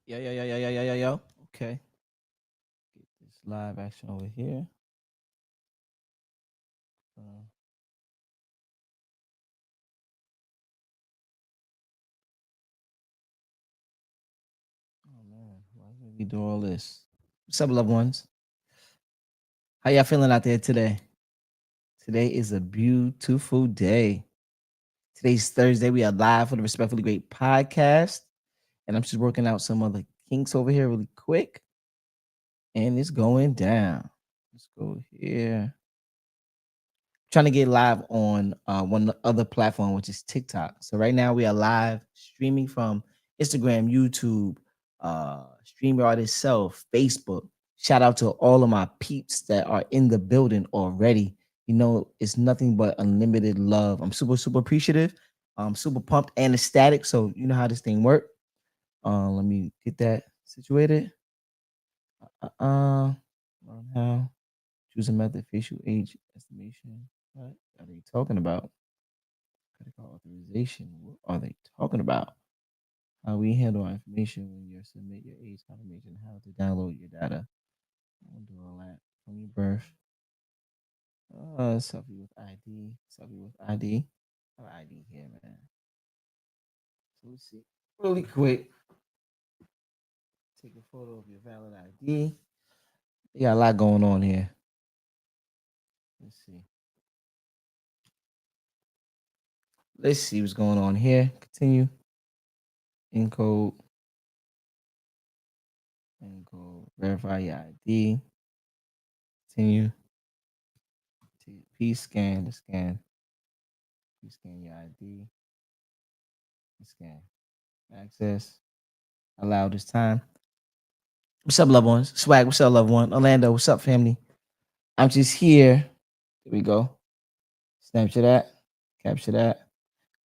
Yo. Okay. Get this live action over here. Uh, oh man, why did we do all this? What's up, loved ones? How y'all feeling out there today? Today is a beautiful day. Today's Thursday. We are live for the Respectfully Great podcast. And I'm just working out some other kinks over here really quick. And it's going down. Let's go here. Trying to get live on one other platform, which is TikTok. So right now we are live streaming from Instagram, YouTube, StreamYard itself, Facebook. Shout out to all of my peeps that are in the building already. You know, it's nothing but unlimited love. I'm super appreciative. I'm super pumped and ecstatic. So you know how this thing works. Let me get that situated. Learn how. Choose a method, facial age estimation. What are they talking about? Credit card authorization. What are they talking about? How we handle our information when you submit your age confirmation, how to download your data. I won't do all that from your birth. Selfie with ID. Selfie with ID. I have ID here, man. So let's see. Really quick. Take a photo of your valid ID. You got a lot going on here. Let's see. Let's see what's going on here. Continue. Encode. Encode. Verify your ID. Continue. P scan. Let's scan. P scan your ID. Scan. Access. Allow this time. What's up, loved ones? Swag, what's up, loved one? Orlando, what's up, family? I'm just here. There we go. Snapchat that. Capture that.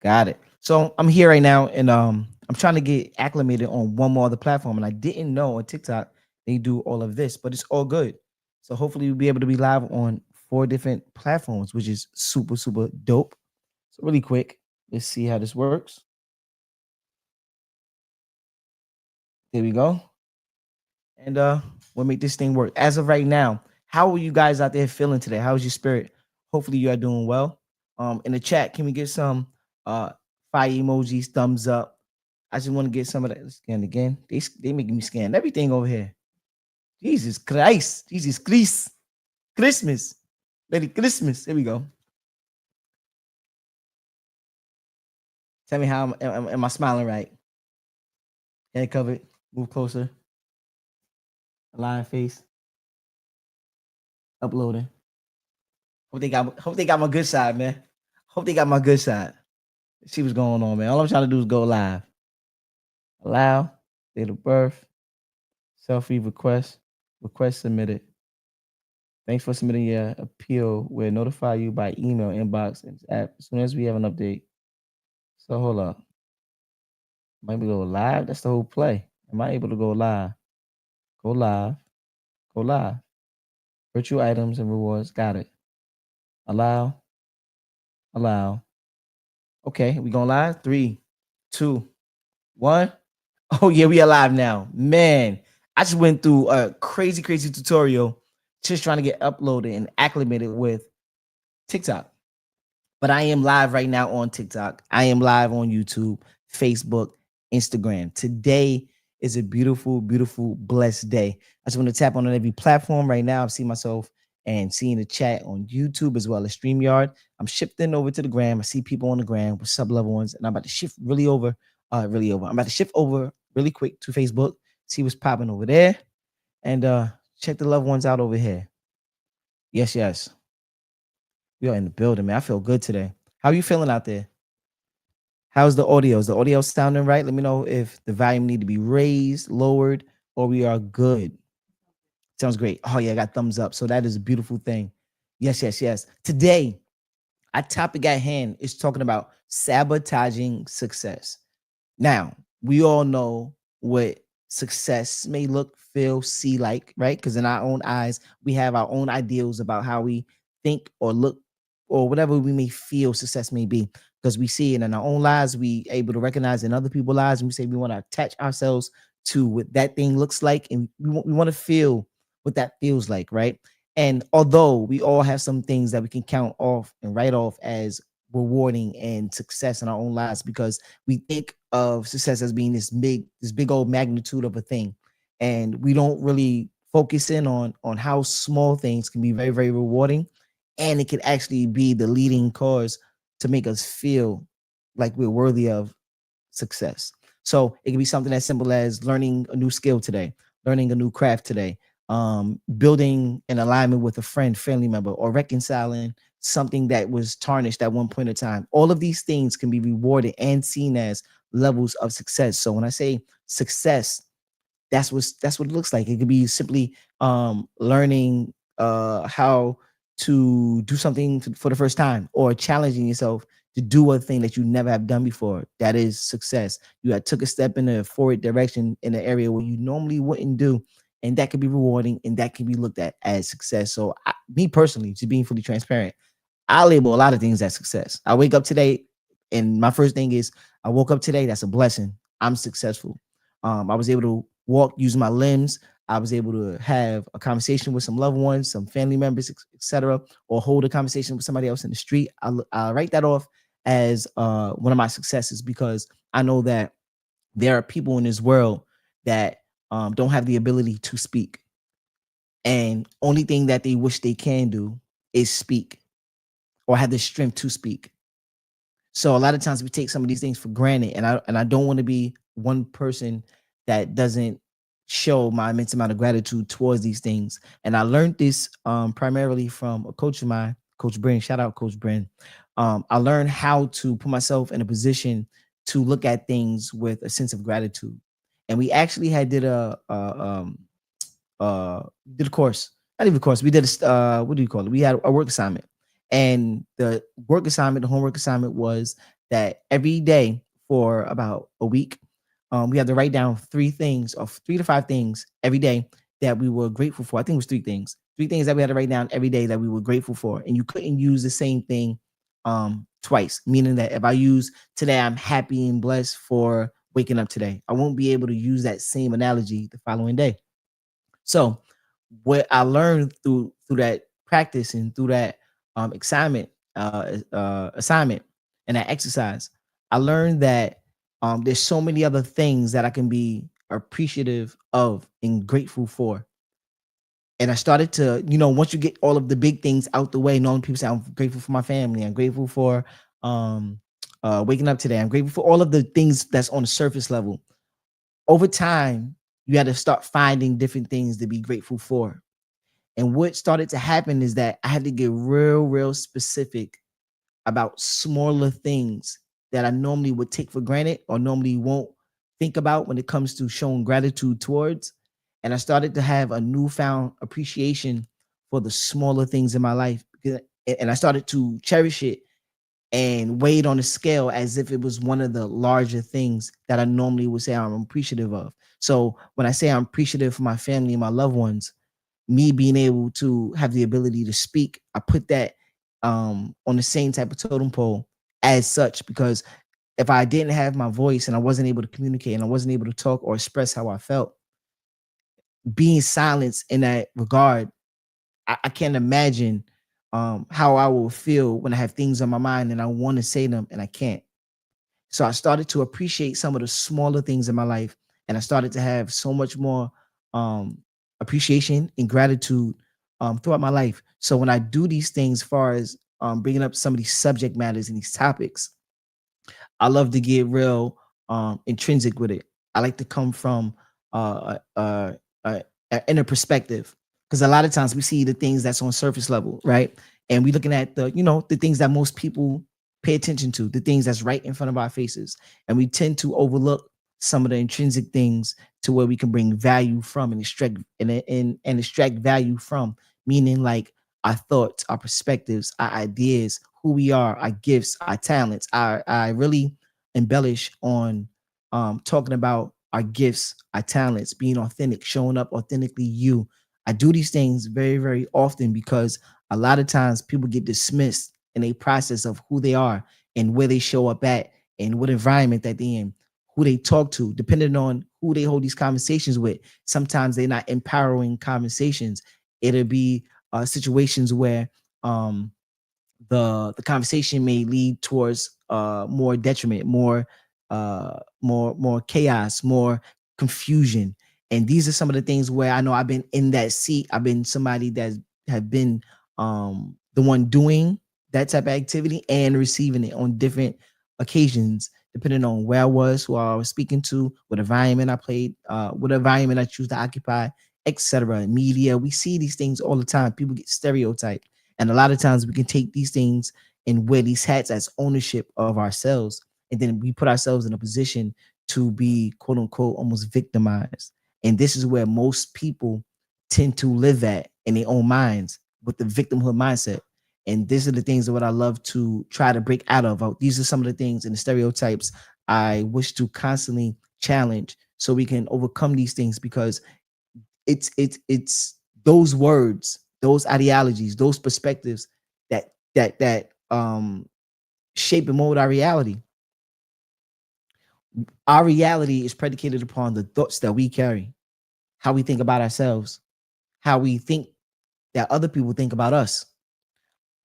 Got it. So I'm here right now, and I'm trying to get acclimated on one more other platform, and I didn't know on TikTok they do all of this, but it's all good. So hopefully we'll be able to be live on 4 different platforms, which is super dope. So really quick, let's see how this works. There we go. And we'll make this thing work. As of right now, how are you guys out there feeling today? How's your spirit? Hopefully you are doing well. In the chat, can we get some fire emojis, thumbs up? I just want to get some of that. Let's scan again. They making me scan everything over here. Jesus Christ. Jesus Christ. Christmas. Merry Christmas. Here we go. Tell me how am I smiling right? Head covered. Move closer. Lion face. Uploading. Hope they got my good side, man. Hope they got my good side. Let's see what's going on, man. All I'm trying to do is go live. Allow, date of birth, selfie request, request submitted. Thanks for submitting your appeal. We'll notify you by email, inbox, and app as soon as we have an update. So hold up. Might be go live. That's the whole play. Am I able to go live? Go live. Go live. Virtual items and rewards. Got it. Allow. Allow. Okay, we going live. 3, 2, 1. Oh yeah, we are live now. Man, I just went through a crazy tutorial just trying to get uploaded and acclimated with TikTok. But I am live right now on TikTok. I am live on YouTube, Facebook, Instagram. Today is a beautiful, blessed day. I just want to tap on every platform right now. I see myself and seeing the chat on YouTube as well as StreamYard. I'm shifting over to the gram. I see people on the gram with sub-level ones, and I'm about to shift really over. I'm about to shift over really quick to Facebook, see what's popping over there, and check the loved ones out over here. Yes. We are in the building, man. I feel good today. How are you feeling out there? How's the audio? Is the audio sounding right? Let me know if the volume need to be raised, lowered, or we are good. Sounds great. Oh yeah, I got thumbs up. So that is a beautiful thing. Yes. Today, our topic at hand is talking about sabotaging success. Now, we all know what success may look, feel, see like, right? Because in our own eyes, we have our own ideals about how we think or look or whatever we may feel success may be. Because we see it in our own lives, we able to recognize in other people's lives, and we say we want to attach ourselves to what that thing looks like, and we want to feel what that feels like, right? And although we all have some things that we can count off and write off as rewarding and success in our own lives, because we think of success as being this big old magnitude of a thing, and we don't really focus in on how small things can be very, very rewarding, and it can actually be the leading cause to make us feel like we're worthy of success. So it can be something as simple as learning a new skill today, learning a new craft today, building an alignment with a friend, family member, or reconciling something that was tarnished at one point in time. All of these things can be rewarded and seen as levels of success. So when I say success, that's what it looks like. It could be simply learning how to do something for the first time, or challenging yourself to do a thing that you never have done before. That is success. You had took a step in a forward direction in an area where you normally wouldn't do, and that could be rewarding, and that can be looked at as success. So me personally, just being fully transparent, I label a lot of things as success. I wake up today, and my first thing is I woke up today. That's a blessing. I'm successful. I was able to walk, use my limbs. I was able to have a conversation with some loved ones, some family members, etc., or hold a conversation with somebody else in the street. I write that off as one of my successes, because I know that there are people in this world that don't have the ability to speak, and only thing that they wish they can do is speak, or have the strength to speak. So a lot of times we take some of these things for granted, and I don't want to be one person that doesn't show my immense amount of gratitude towards these things. And I learned this primarily from a coach of mine, Coach Bryn. Shout out, Coach Bryn. I learned how to put myself in a position to look at things with a sense of gratitude. And we actually had uh did a course, not even a course, we did a what do you call it, we had a work assignment. And the homework assignment was that every day for about a week, we had to write down three things, or 3 to 5 things every day that we were grateful for. I think it was three things that we had to write down every day that we were grateful for. And you couldn't use the same thing twice, meaning that if I use today, I'm happy and blessed for waking up today, I won't be able to use that same analogy the following day. So what I learned through that practice and through that assignment and that exercise, I learned that there's so many other things that I can be appreciative of and grateful for. And I started to, once you get all of the big things out the way, knowing people say I'm grateful for my family, I'm grateful for um, waking up today, I'm grateful for all of the things that's on the surface level. Over time, you had to start finding different things to be grateful for. And what started to happen is that I had to get real, real specific about smaller things that I normally would take for granted or normally won't think about when it comes to showing gratitude towards. And I started to have a newfound appreciation for the smaller things in my life. And I started to cherish it and weigh it on a scale as if it was one of the larger things that I normally would say I'm appreciative of. So when I say I'm appreciative for my family and my loved ones, me being able to have the ability to speak, I put that on the same type of totem pole as such, because if I didn't have my voice and I wasn't able to communicate and I wasn't able to talk or express how I felt, being silenced in that regard, I can't imagine how I will feel when I have things on my mind and I want to say them and I can't. So I started to appreciate some of the smaller things in my life, and I started to have so much more um, appreciation and gratitude throughout my life. So when I do these things, as far as bringing up some of these subject matters and these topics, I love to get real intrinsic with it. I like to come from a inner perspective, because a lot of times we see the things that's on surface level, right? And we looking at the things that most people pay attention to, the things that's right in front of our faces, and we tend to overlook some of the intrinsic things to where we can bring value from and and extract value from, meaning like our thoughts, our perspectives, our ideas, who we are, our gifts, our talents. I really embellish on talking about our gifts, our talents, being authentic, showing up authentically you. I do these things very, very often because a lot of times people get dismissed in a process of who they are and where they show up at and what environment that they in, who they talk to, depending on who they hold these conversations with. Sometimes they're not empowering conversations. It'll be situations where um, the conversation may lead towards more detriment, more chaos, more confusion. And these are some of the things where I know I've been in that seat. I've been somebody that have been the one doing that type of activity and receiving it on different occasions, depending on where I was, who I was speaking to, what environment I played, what environment I choose to occupy, etc. Media, we see these things all the time. People get stereotyped, and a lot of times we can take these things and wear these hats as ownership of ourselves. And then we put ourselves in a position to be quote unquote almost victimized. And this is where most people tend to live at in their own minds with the victimhood mindset. And these are the things that what I love to try to break out of. These are some of the things and the stereotypes I wish to constantly challenge so we can overcome these things, because it's those words, those ideologies, those perspectives that shape and mold our reality. Our reality is predicated upon the thoughts that we carry, how we think about ourselves, how we think that other people think about us.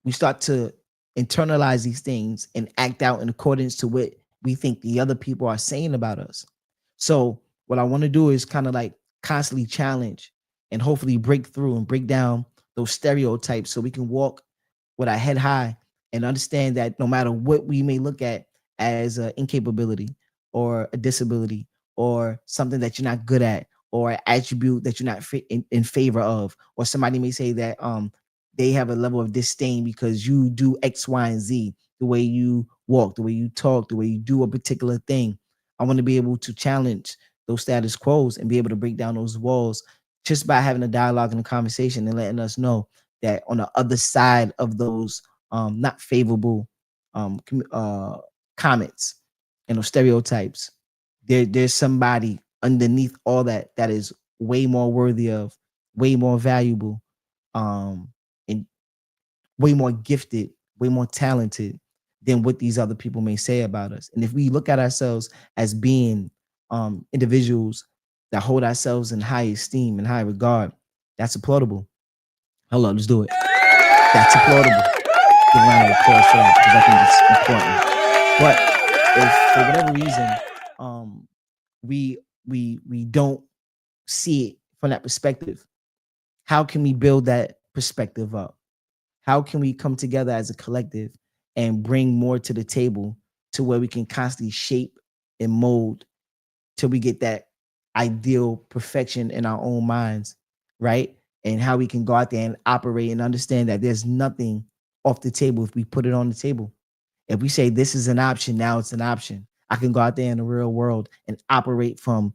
We start to internalize these things and act out in accordance to what we think the other people are saying about us. So what I want to do is kind of like constantly challenge and hopefully break through and break down those stereotypes so we can walk with our head high and understand that no matter what we may look at as an incapability or a disability or something that you're not good at or an attribute that you're not in favor of, or somebody may say that they have a level of disdain because you do X, Y, and Z, the way you walk, the way you talk, the way you do a particular thing. I want to be able to challenge those status quos and be able to break down those walls just by having a dialogue and a conversation and letting us know that on the other side of those not favorable comments and those stereotypes, there's somebody underneath all that that is way more worthy of, way more valuable, and way more gifted, way more talented than what these other people may say about us. And if we look at ourselves as being individuals that hold ourselves in high esteem and high regard, that's applaudable. Hello, let's do it. That's applaudable. Give a round of applause for that because I think it's important. But if for whatever reason we don't see it from that perspective, how can we build that perspective up? How can we come together as a collective and bring more to the table to where we can constantly shape and mold till we get that ideal perfection in our own minds, right? And how we can go out there and operate and understand that there's nothing off the table if we put it on the table. If we say this is an option, now it's an option. I can go out there in the real world and operate from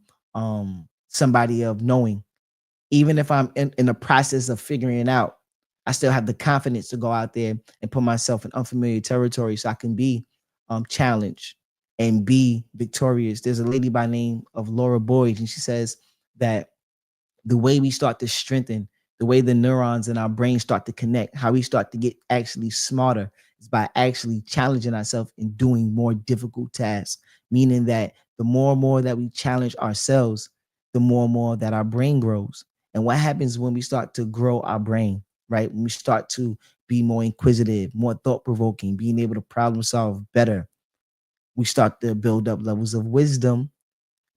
somebody of knowing. Even if I'm in the process of figuring it out, I still have the confidence to go out there and put myself in unfamiliar territory so I can be challenged and be victorious. There's a lady by the name of Laura Boyd, and she says that the way we start to strengthen, the way the neurons in our brain start to connect, how we start to get actually smarter is by actually challenging ourselves and doing more difficult tasks. Meaning that the more and more that we challenge ourselves, the more and more that our brain grows. And what happens when we start to grow our brain, right? When we start to be more inquisitive, more thought provoking, being able to problem solve better, we start to build up levels of wisdom.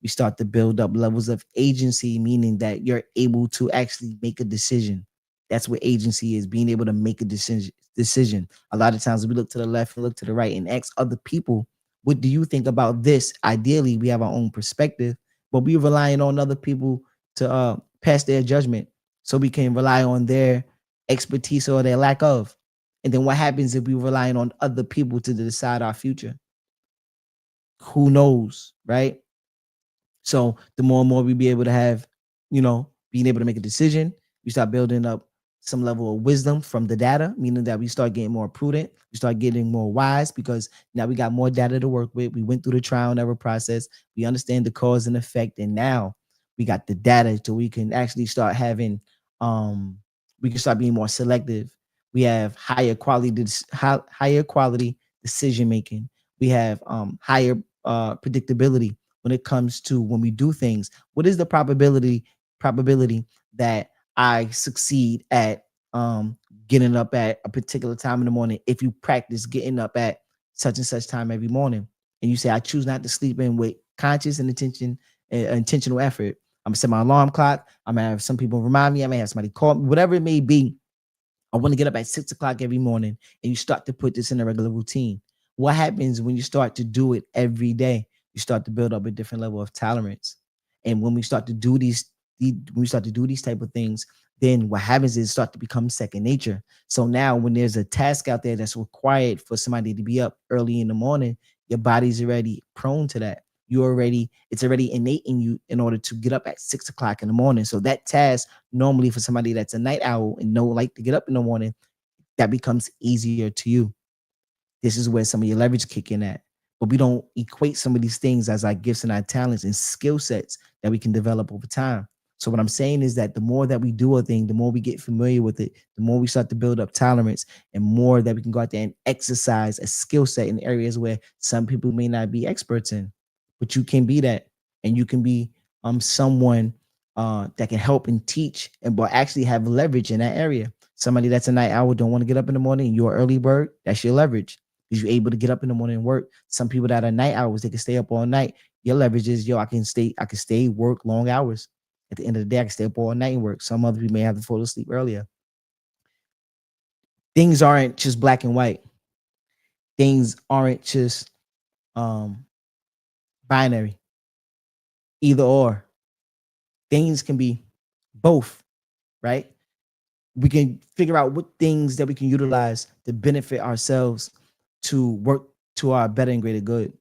We start to build up levels of agency, meaning that you're able to actually make a decision. That's what agency is, being able to make a decision. A lot of times we look to the left and look to the right and ask other people, what do you think about this? Ideally, we have our own perspective, but we're relying on other people to pass their judgment so we can rely on their expertise or their lack of. And then what happens if we relying on other people to decide our future? Who knows, right? So the more and more we be able to have, being able to make a decision, we start building up some level of wisdom from the data, meaning that we start getting more prudent, we start getting more wise because now we got more data to work with. We went through the trial and error process. We understand the cause and effect, and now we got the data so we can actually start having, we can start being more selective. We have higher quality decision making. We have higher predictability when it comes to when we do things. What is the probability that I succeed at getting up at a particular time in the morning if you practice getting up at such and such time every morning? And you say, I choose not to sleep in with conscious and intentional effort. I'm gonna set my alarm clock. I'm gonna have some people remind me. I may have somebody call me, whatever it may be. I want to get up at 6 o'clock every morning, and you start to put this in a regular routine. What happens when you start to do it every day? You start to build up a different level of tolerance. And when we start to do when we start to do these type of things, then what happens is start to become second nature. So now when there's a task out there that's required for somebody to be up early in the morning, your body's already prone to that. It's already innate in you in order to get up at 6 o'clock in the morning. So that task normally for somebody that's a night owl and no like to get up in the morning, that becomes easier to you. This is where some of your leverage kick in at. But we don't equate some of these things as our gifts and our talents and skill sets that we can develop over time. So what I'm saying is that the more that we do a thing, the more we get familiar with it, the more we start to build up tolerance, and more that we can go out there and exercise a skill set in areas where some people may not be experts in. But you can be that, and you can be someone that can help and teach and but actually have leverage in that area. Somebody that's a night owl don't want to get up in the morning, and you're an early bird, that's your leverage because you're able to get up in the morning and work. Some people that are night owls, they can stay up all night. Your leverage is, yo, I can stay work long hours. At the end of the day, I can stay up all night and work. Some other people may have to fall asleep earlier. Things aren't just black and white. Things aren't just um binary, either or. Things can be both, right? We can figure out what things that we can utilize to benefit ourselves to work to our better and greater good,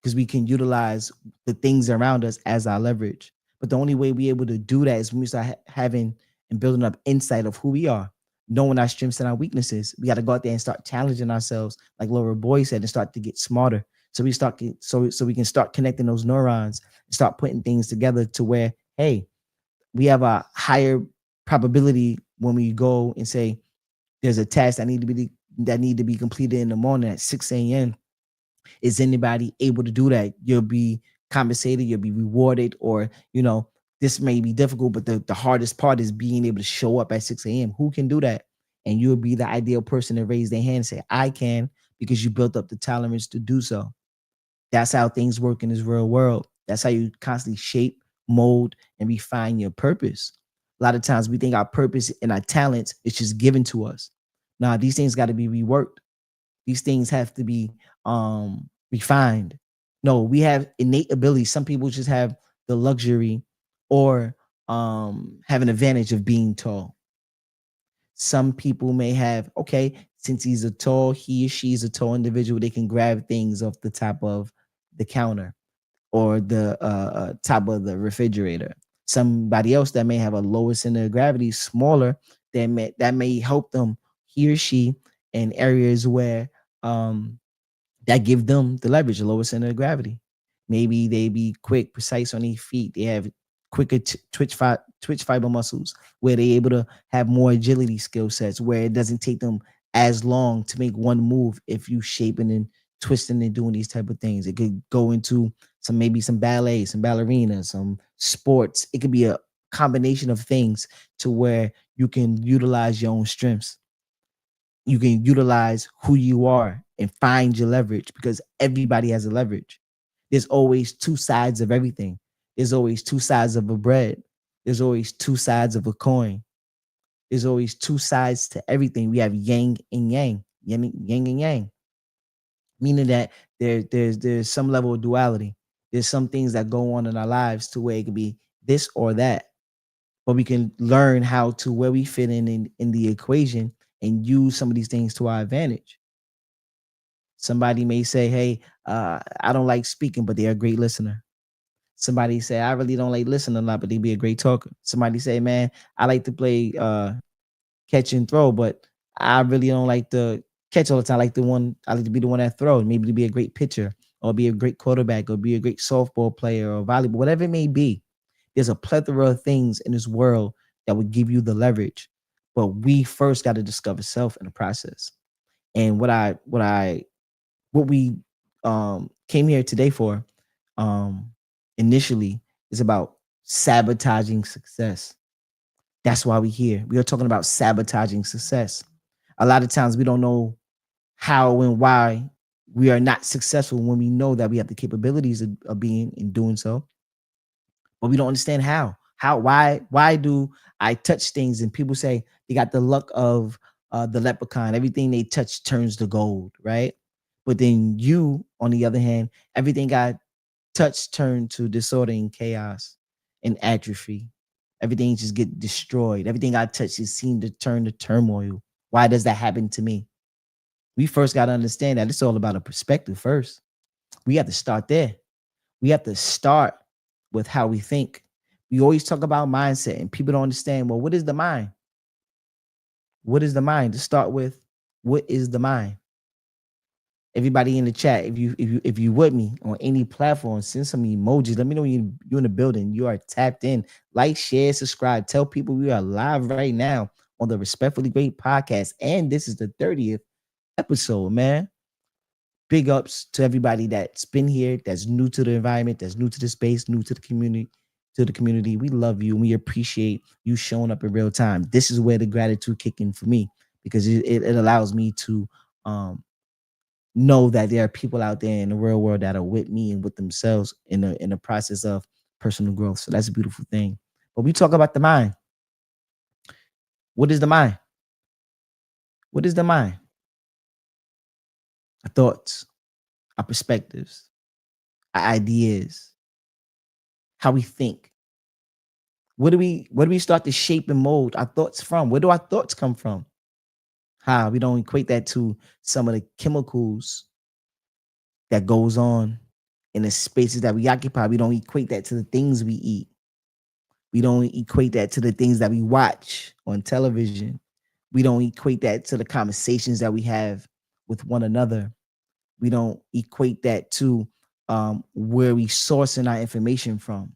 because we can utilize the things around us as our leverage. But the only way we're able to do that is when we start having and building up insight of who we are, knowing our strengths and our weaknesses. We got to go out there and start challenging ourselves, like Laura Boy said, and start to get smarter. So so we can start connecting those neurons and start putting things together to where, hey, we have a higher probability when we go and say there's a task that need to be completed in the morning at 6 a.m. Is anybody able to do that? You'll be compensated, you'll be rewarded, or this may be difficult, but the hardest part is being able to show up at 6 a.m. Who can do that? And you'll be the ideal person to raise their hand and say, I can, because you built up the tolerance to do so. That's how things work in this real world. That's how you constantly shape, mold, and refine your purpose. A lot of times we think our purpose and our talents is just given to us. Now, these things got to be reworked. These things have to be refined. No, we have innate abilities. Some people just have the luxury or have an advantage of being tall. Some people may have, okay, since he or she is a tall individual, they can grab things off the top of the counter or the top of the refrigerator. Somebody else that may have a lower center of gravity, smaller, that may help them, he or she, in areas where that give them the leverage, the lower center of gravity. Maybe they be quick, precise on their feet. They have quicker twitch fiber muscles, where they able to have more agility skill sets, where it doesn't take them as long to make one move if you shaping and twisting and doing these type of things. It could go into maybe some ballet, some ballerina, some sports. It could be a combination of things to where you can utilize your own strengths. You can utilize who you are and find your leverage, because everybody has a leverage. There's always two sides of everything. There's always two sides of a bread. There's always two sides of a coin. There's always two sides to everything. We have yang and yang, yang and yang, meaning that there's some level of duality. There's some things that go on in our lives to where it could be this or that, but we can learn how to where we fit in the equation and use some of these things to our advantage. Somebody may say, hey, I don't like speaking, but they're a great listener. Somebody say, I really don't like listening a lot, but they be a great talker. Somebody say, man, I like to play catch and throw, but I really don't like to catch all the time. I like to be the one that throws, maybe to be a great pitcher or be a great quarterback or be a great softball player or volleyball, whatever it may be. There's a plethora of things in this world that would give you the leverage. But we first got to discover self in the process. And what we came here today for, initially is about sabotaging success. That's why we're here. We are talking about sabotaging success. A lot of times we don't know how and why we are not successful when we know that we have the capabilities of being and doing so, but we don't understand how. Why do I touch things and people say they got the luck of the leprechaun? Everything they touch turns to gold, right? But then you, on the other hand, everything got touch turned to disorder and chaos and atrophy. Everything just get destroyed. Everything I touch is seen to turn to turmoil. Why does that happen to me? We first got to understand that it's all about a perspective first. We have to start there. We have to start with how we think. We always talk about mindset and people don't understand, well, what is the mind? What is the mind? To start with, what is the mind? Everybody in the chat, if you with me on any platform, send some emojis. Let me know you're in the building. You are tapped in. Like, share, subscribe. Tell people we are live right now on the Respectfully Great podcast. And this is the 30th episode, man. Big ups to everybody that's been here, that's new to the environment, that's new to the space, new to the community. To the community, we love you and we appreciate you showing up in real time. This is where the gratitude kick in for me because it allows me to know that there are people out there in the real world that are with me and with themselves in the process of personal growth. So that's a beautiful thing. But we talk about the mind. What is the mind? What is the mind? Our thoughts, our perspectives, our ideas, how we think. Where do we start to shape and mold our thoughts from? Where do our thoughts come from? How we don't equate that to some of the chemicals that goes on in the spaces that we occupy. We don't equate that to the things we eat. We don't equate that to the things that we watch on television. We don't equate that to the conversations that we have with one another. We don't equate that to where we sourcing our information from.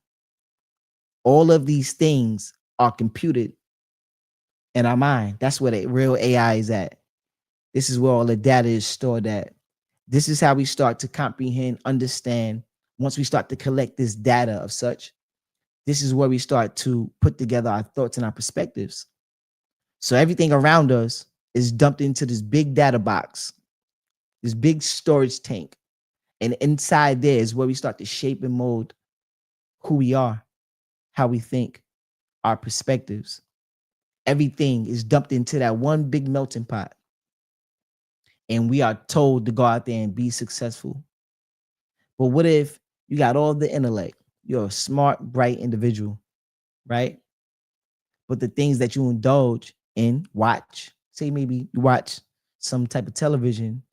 All of these things are computed in our mind. That's where the real AI is at. This is where all the data is stored at. This is how we start to comprehend, understand. Once we start to collect this data of such, this is where we start to put together our thoughts and our perspectives. So everything around us is dumped into this big data box, this big storage tank. And inside there is where we start to shape and mold who we are, how we think, our perspectives. Everything is dumped into that one big melting pot. And we are told to go out there and be successful. But what if you got all the intellect? You're a smart, bright individual, right? But the things that you indulge in, watch, say maybe you watch some type of television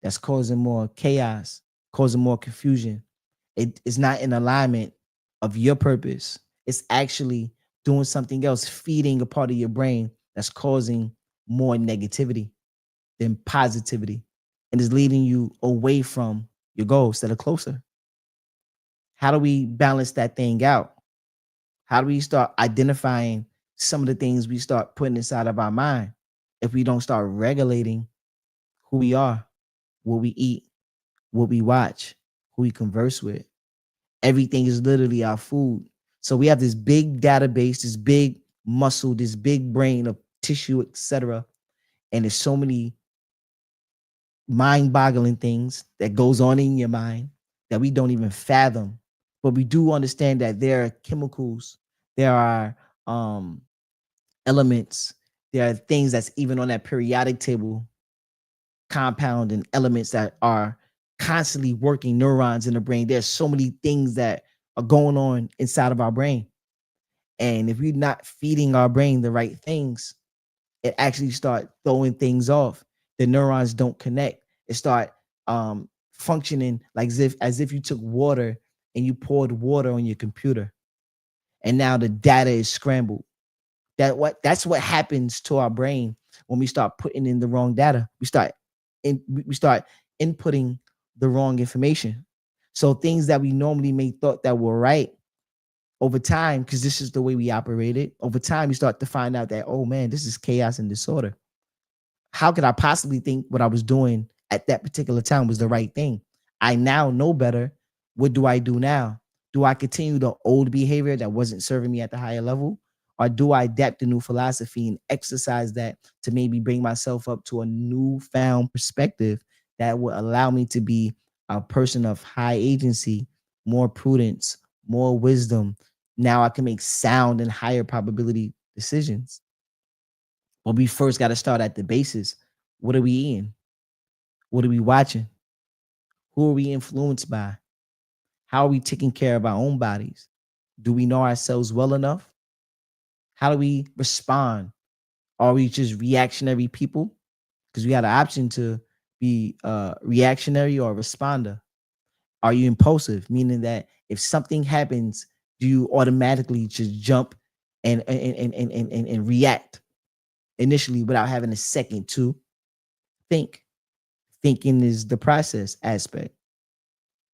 that's causing more chaos, causing more confusion. It is not in alignment of your purpose. It's actually doing something else, feeding a part of your brain that's causing more negativity than positivity and is leading you away from your goals that are closer. How do we balance that thing out? How do we start identifying some of the things we start putting inside of our mind if we don't start regulating who we are, what we eat, what we watch, who we converse with? Everything is literally our food. So we have this big database, this big muscle, this big brain of tissue, etc. And there's so many mind-boggling things that goes on in your mind that we don't even fathom. But we do understand that there are chemicals, there are elements, there are things that's even on that periodic table, compound and elements that are constantly working neurons in the brain. There's so many things that are going on inside of our brain. And if we're not feeding our brain the right things, it actually start throwing things off. The neurons don't connect. It start functioning like as if you took water and you poured water on your computer, and now the data is scrambled. That's what happens to our brain when we start putting in the wrong data. We start inputting the wrong information. So things that we normally may thought that were right over time, because this is the way we operated, over time, you start to find out that, oh man, this is chaos and disorder. How could I possibly think what I was doing at that particular time was the right thing? I now know better. What do I do now? Do I continue the old behavior that wasn't serving me at the higher level? Or do I adapt the new philosophy and exercise that to maybe bring myself up to a newfound perspective that will allow me to be a person of high agency, more prudence, more wisdom? Now I can make sound and higher probability decisions. But we first got to start at the basis. What are we eating? What are we watching? Who are we influenced by? How are we taking care of our own bodies? Do we know ourselves well enough? How do we respond? Are we just reactionary people? Because we had an option to be reactionary or responder. Are you impulsive? Meaning that if something happens, do you automatically just jump and react initially without having a second to think? Thinking is the process aspect.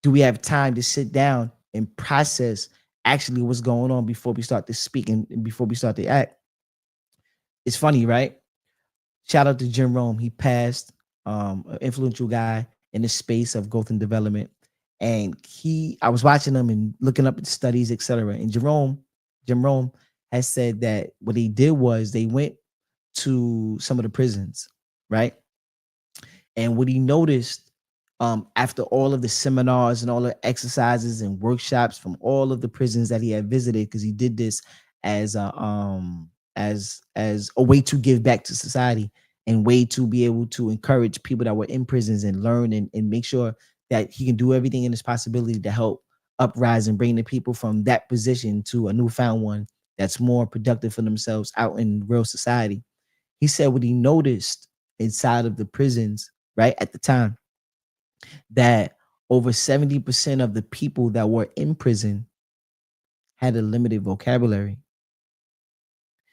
Do we have time to sit down and process actually what's going on before we start to speak and before we start to act? It's funny, right? Shout out to Jim Rome. He passed, an influential guy in the space of growth and development. And I was watching him and looking up at studies, etc. And Jim Rome has said that what they did was they went to some of the prisons, right? And what he noticed, after all of the seminars and all the exercises and workshops from all of the prisons that he had visited, because he did this as as a way to give back to society and way to be able to encourage people that were in prisons and learn and make sure that he can do everything in his possibility to help uprise and bring the people from that position to a newfound one that's more productive for themselves out in real society. He said what he noticed inside of the prisons, right, at the time, that over 70% of the people that were in prison had a limited vocabulary.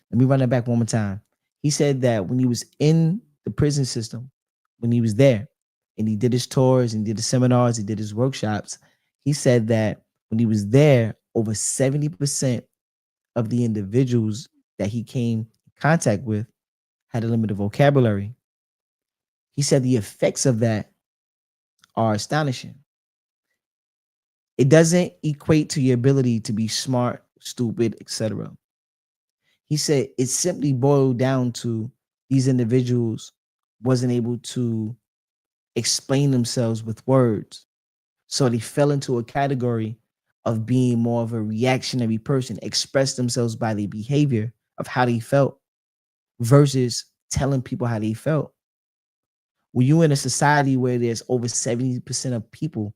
Let me run that back one more time. He said that when he was in the prison system, when he was there, and he did his tours and did the seminars, he did his workshops, he said that when he was there, over 70% of the individuals that he came in contact with had a limited vocabulary. He said the effects of that are astonishing. It doesn't equate to your ability to be smart, stupid, etc. He said it simply boiled down to these individuals wasn't able to explain themselves with words. So they fell into a category of being more of a reactionary person, express themselves by their behavior of how they felt versus telling people how they felt. When you in a society where there's over 70% of people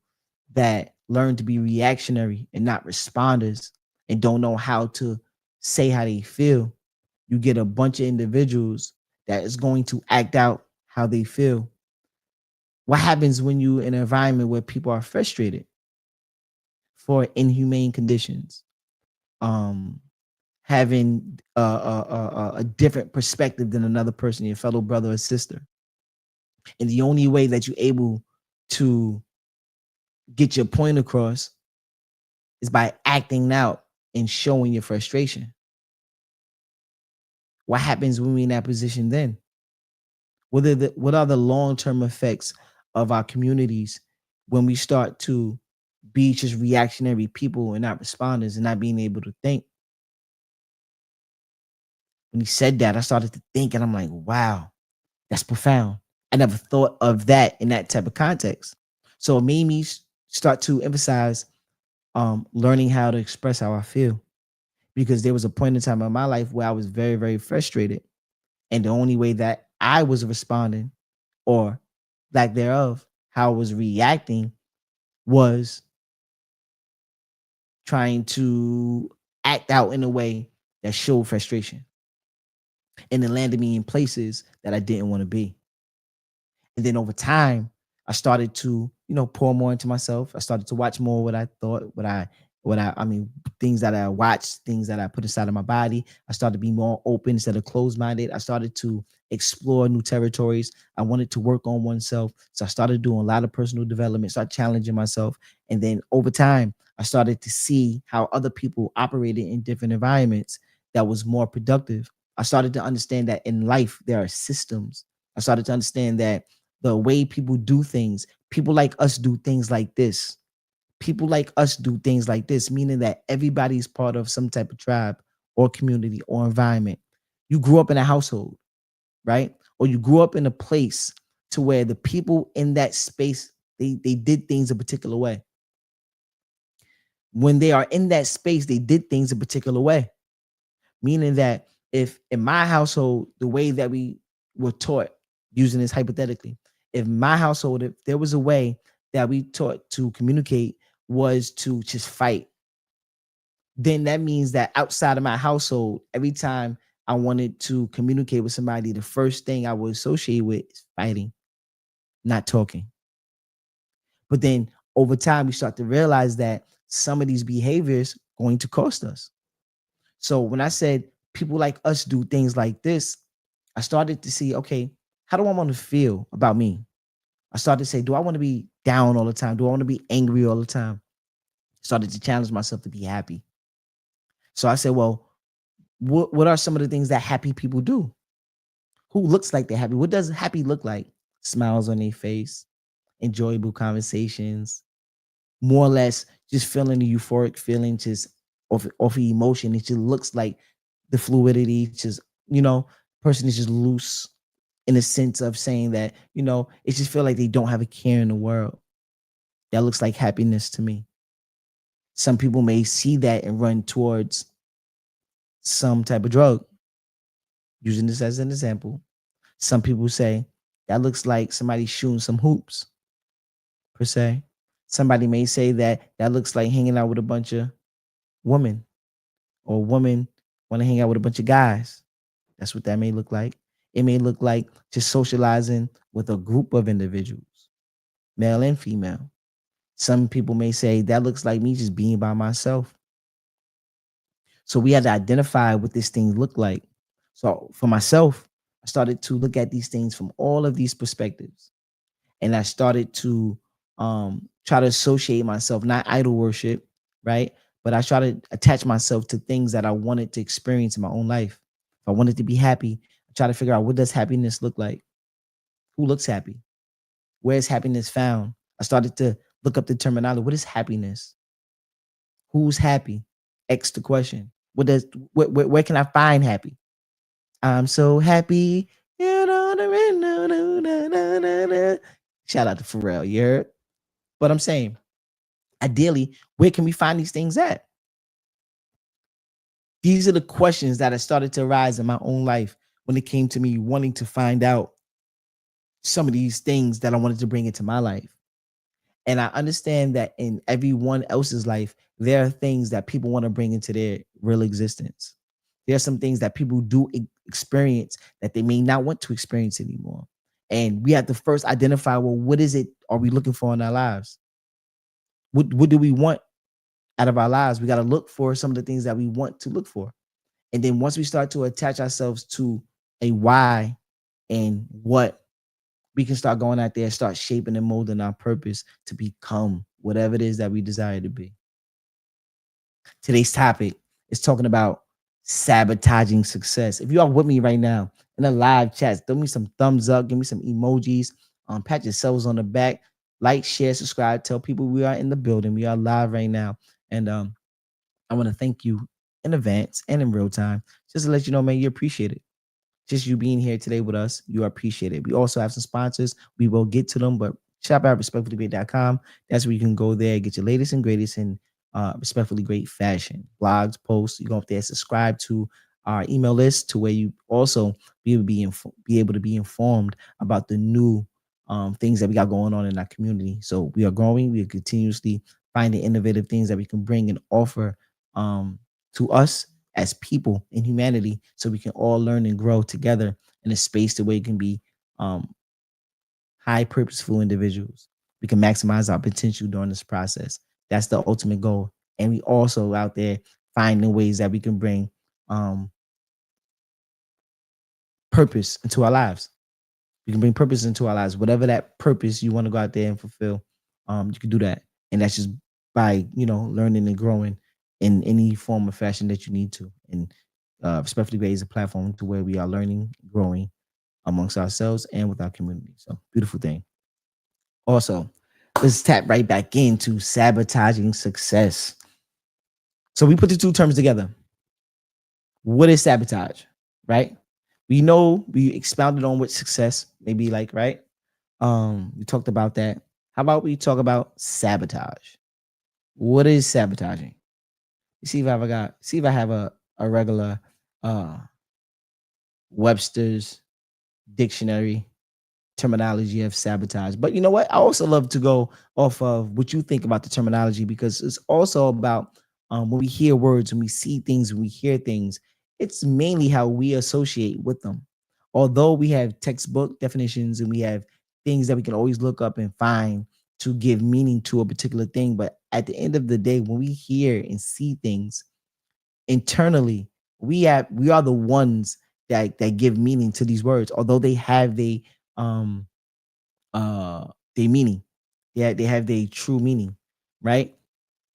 that learn to be reactionary and not responders and don't know how to say how they feel, you get a bunch of individuals that is going to act out how they feel. What happens when you in an environment where people are frustrated for inhumane conditions, um, having a different perspective than another person, your fellow brother or sister, and the only way that you're able to get your point across is by acting out and showing your frustration. What happens when we're in that position then? What are the long-term effects of our communities when we start to be just reactionary people and not responders and not being able to think? When he said that, I started to think and I'm like, wow, that's profound. I never thought of that in that type of context. So it made me start to emphasize learning how to express how I feel, because there was a point in time in my life where I was very, very frustrated. And the only way that I was responding, or lack thereof, how I was reacting, was trying to act out in a way that showed frustration. And it landed me in places that I didn't want to be. And then over time, I started to, pour more into myself. I started to watch more what I thought, I mean, things that I watched, things that I put inside of my body. I started to be more open instead of closed minded. I started to explore new territories. I wanted to work on oneself. So I started doing a lot of personal development, start challenging myself. And then over time, I started to see how other people operated in different environments that was more productive. I started to understand that in life, there are systems. I started to understand that the way people do things, people like us do things like this. People like us do things like this, meaning that everybody's part of some type of tribe or community or environment. You grew up in a household, right? Or you grew up in a place to where the people in that space, they did things a particular way. When they are in that space, they did things a particular way. Meaning that if in my household, the way that we were taught, using this hypothetically, if my household, if there was a way that we taught to communicate was to just fight, then that means that outside of my household, every time I wanted to communicate with somebody, the first thing I would associate with is fighting, not talking. But then over time, we start to realize that some of these behaviors going to cost us. So when I said people like us do things like this, I started to see, okay, how do I want to feel about me? I started to say, do I want to be down all the time? Do I want to be angry all the time? Started to challenge myself to be happy. So I said, well, what are some of the things that happy people do? Who looks like they're happy? What does happy look like? Smiles on their face, enjoyable conversations, more or less just feeling the euphoric feeling, just off the emotion. It just looks like the fluidity, just, person is just loose in a sense of saying that, it just feel like they don't have a care in the world. That looks like happiness to me. Some people may see that and run towards some type of drug, using this as an example. Some people say that looks like somebody shooting some hoops, per se. Somebody may say that that looks like hanging out with a bunch of women, or women want to hang out with a bunch of guys. That's what that may look like. It may look like just socializing with a group of individuals, male and female. Some people may say that looks like me just being by myself. So we had to identify what these things look like. So for myself, I started to look at these things from all of these perspectives. And I started to try to associate myself, not idol worship, right? But I try to attach myself to things that I wanted to experience in my own life. If I wanted to be happy, I try to figure out, what does happiness look like? Who looks happy? Where is happiness found? I started to look up the terminology. What is happiness? Who's happy? X the question. What does where can I find happy? I'm so happy. You know, shout out to Pharrell. You heard? But I'm saying, ideally, where can we find these things at? These are the questions that I started to arise in my own life when it came to me wanting to find out some of these things that I wanted to bring into my life. And I understand that in everyone else's life, there are things that people want to bring into their real existence. There are some things that people do experience that they may not want to experience anymore. And we have to first identify, well, what is it are we looking for in our lives? What do we want out of our lives? We got to look for some of the things that we want to look for. And then once we start to attach ourselves to a why and what, we can start going out there, start shaping and molding our purpose to become whatever it is that we desire to be. Today's topic is talking about sabotaging success. If you are with me right now in the live chats, throw me some thumbs up, give me some emojis, pat yourselves on the back, like, share, subscribe, tell people we are in the building. We are live right now. And I want to thank you in advance and in real time, just to let you know, man, you appreciate it. Just you being here today with us, you are appreciated. We also have some sponsors. We will get to them, but shop at respectfullygreat.com. That's where you can go there, get your latest and greatest in respectfully great fashion. Blogs, posts, you go up there, subscribe to our email list to where you also be able to be informed about the new things that we got going on in our community. So we are growing. We are continuously finding innovative things that we can bring and offer to us as people in humanity, so we can all learn and grow together in a space the way it can be high purposeful individuals. We can maximize our potential during this process. That's the ultimate goal. And we also out there finding ways that we can bring purpose into our lives. We can bring purpose into our lives. Whatever that purpose you want to go out there and fulfill, you can do that. And that's just by, learning and growing in any form or fashion that you need to. And respectfully raise a platform to where we are learning, growing amongst ourselves and with our community. So beautiful thing. Also, let's tap right back into sabotaging success. So we put the two terms together. What is sabotage? Right? We know we expounded on what success may be like, right? We talked about that. How about we talk about sabotage? What is sabotaging? See if I have a regular uh Webster's dictionary terminology of sabotage. But you know what? I also love to go off of what you think about the terminology, because it's also about when we hear words, when we see things, when we hear things, it's mainly how we associate with them. Although we have textbook definitions and we have things that we can always look up and find to give meaning to a particular thing, but at the end of the day, when we hear and see things internally, we are the ones that give meaning to these words, although they have um their meaning. Yeah, they have their true meaning, right?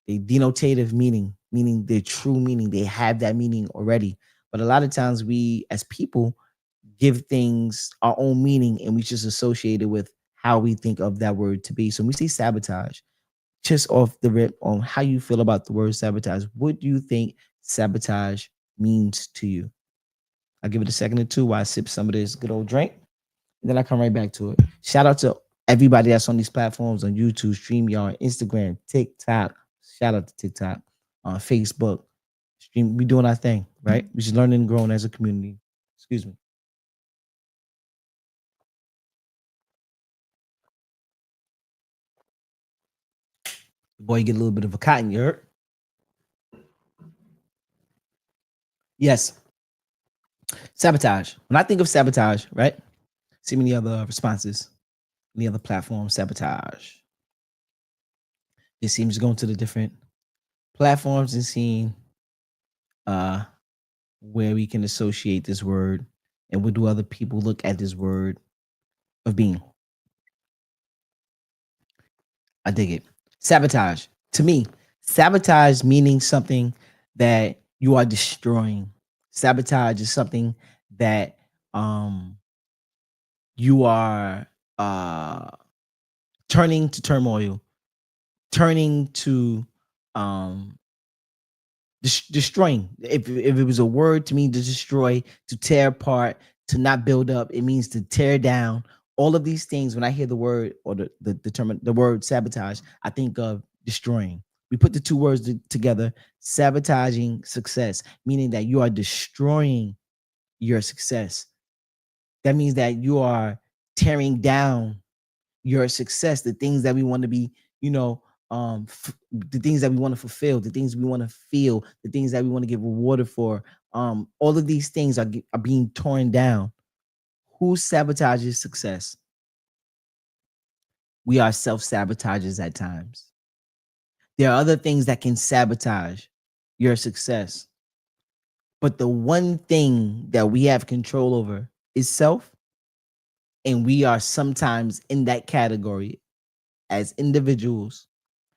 They denotative meaning, meaning their true meaning. They have that meaning already. But a lot of times we as people give things our own meaning and we just associate it with how we think of that word to be. So when we say sabotage, just off the rip on how you feel about the word sabotage, what do you think sabotage means to you? I'll give it a second or two while I sip some of this good old drink. And then I come right back to it. Shout out to everybody that's on these platforms on YouTube, StreamYard, Instagram, TikTok. Shout out to TikTok, on Facebook. Stream, we doing our thing, right? We just learning and growing as a community. Excuse me. Boy, you get a little bit of a cotton, you heard? Yes, sabotage. When I think of sabotage, right? See many other responses, any other platforms, sabotage. It seems going to the different platforms and seeing uh where we can associate this word and what do other people look at this word of being. I dig it. Sabotage. To me, sabotage meaning something that you are destroying. Sabotage is something that you are turning to turmoil, turning to um destroying. If it was a word to mean to destroy, to tear apart, to not build up, it means to tear down. All of these things, when I hear the word or the term, the word sabotage, I think of destroying. We put the two words together, sabotaging success, meaning that you are destroying your success. That means that you are tearing down your success, the things that we want to be, you know, the things that we want to fulfill, the things we want to feel, the things that we want to get rewarded for. All of these things are being torn down. Who sabotages success? We are self-sabotagers at times. There are other things that can sabotage your success, but the one thing that we have control over is self, and we are sometimes in that category as individuals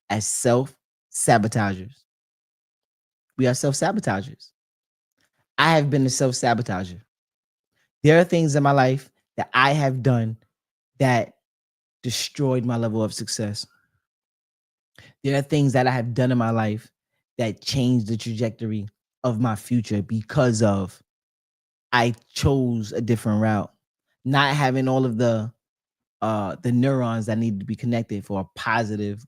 as self sabotagers. We are self sabotagers. I have been a self sabotager. There are things in my life that I have done that destroyed my level of success. There are things that I have done in my life that changed the trajectory of my future because of I chose a different route, not having all of the neurons that need to be connected for a positive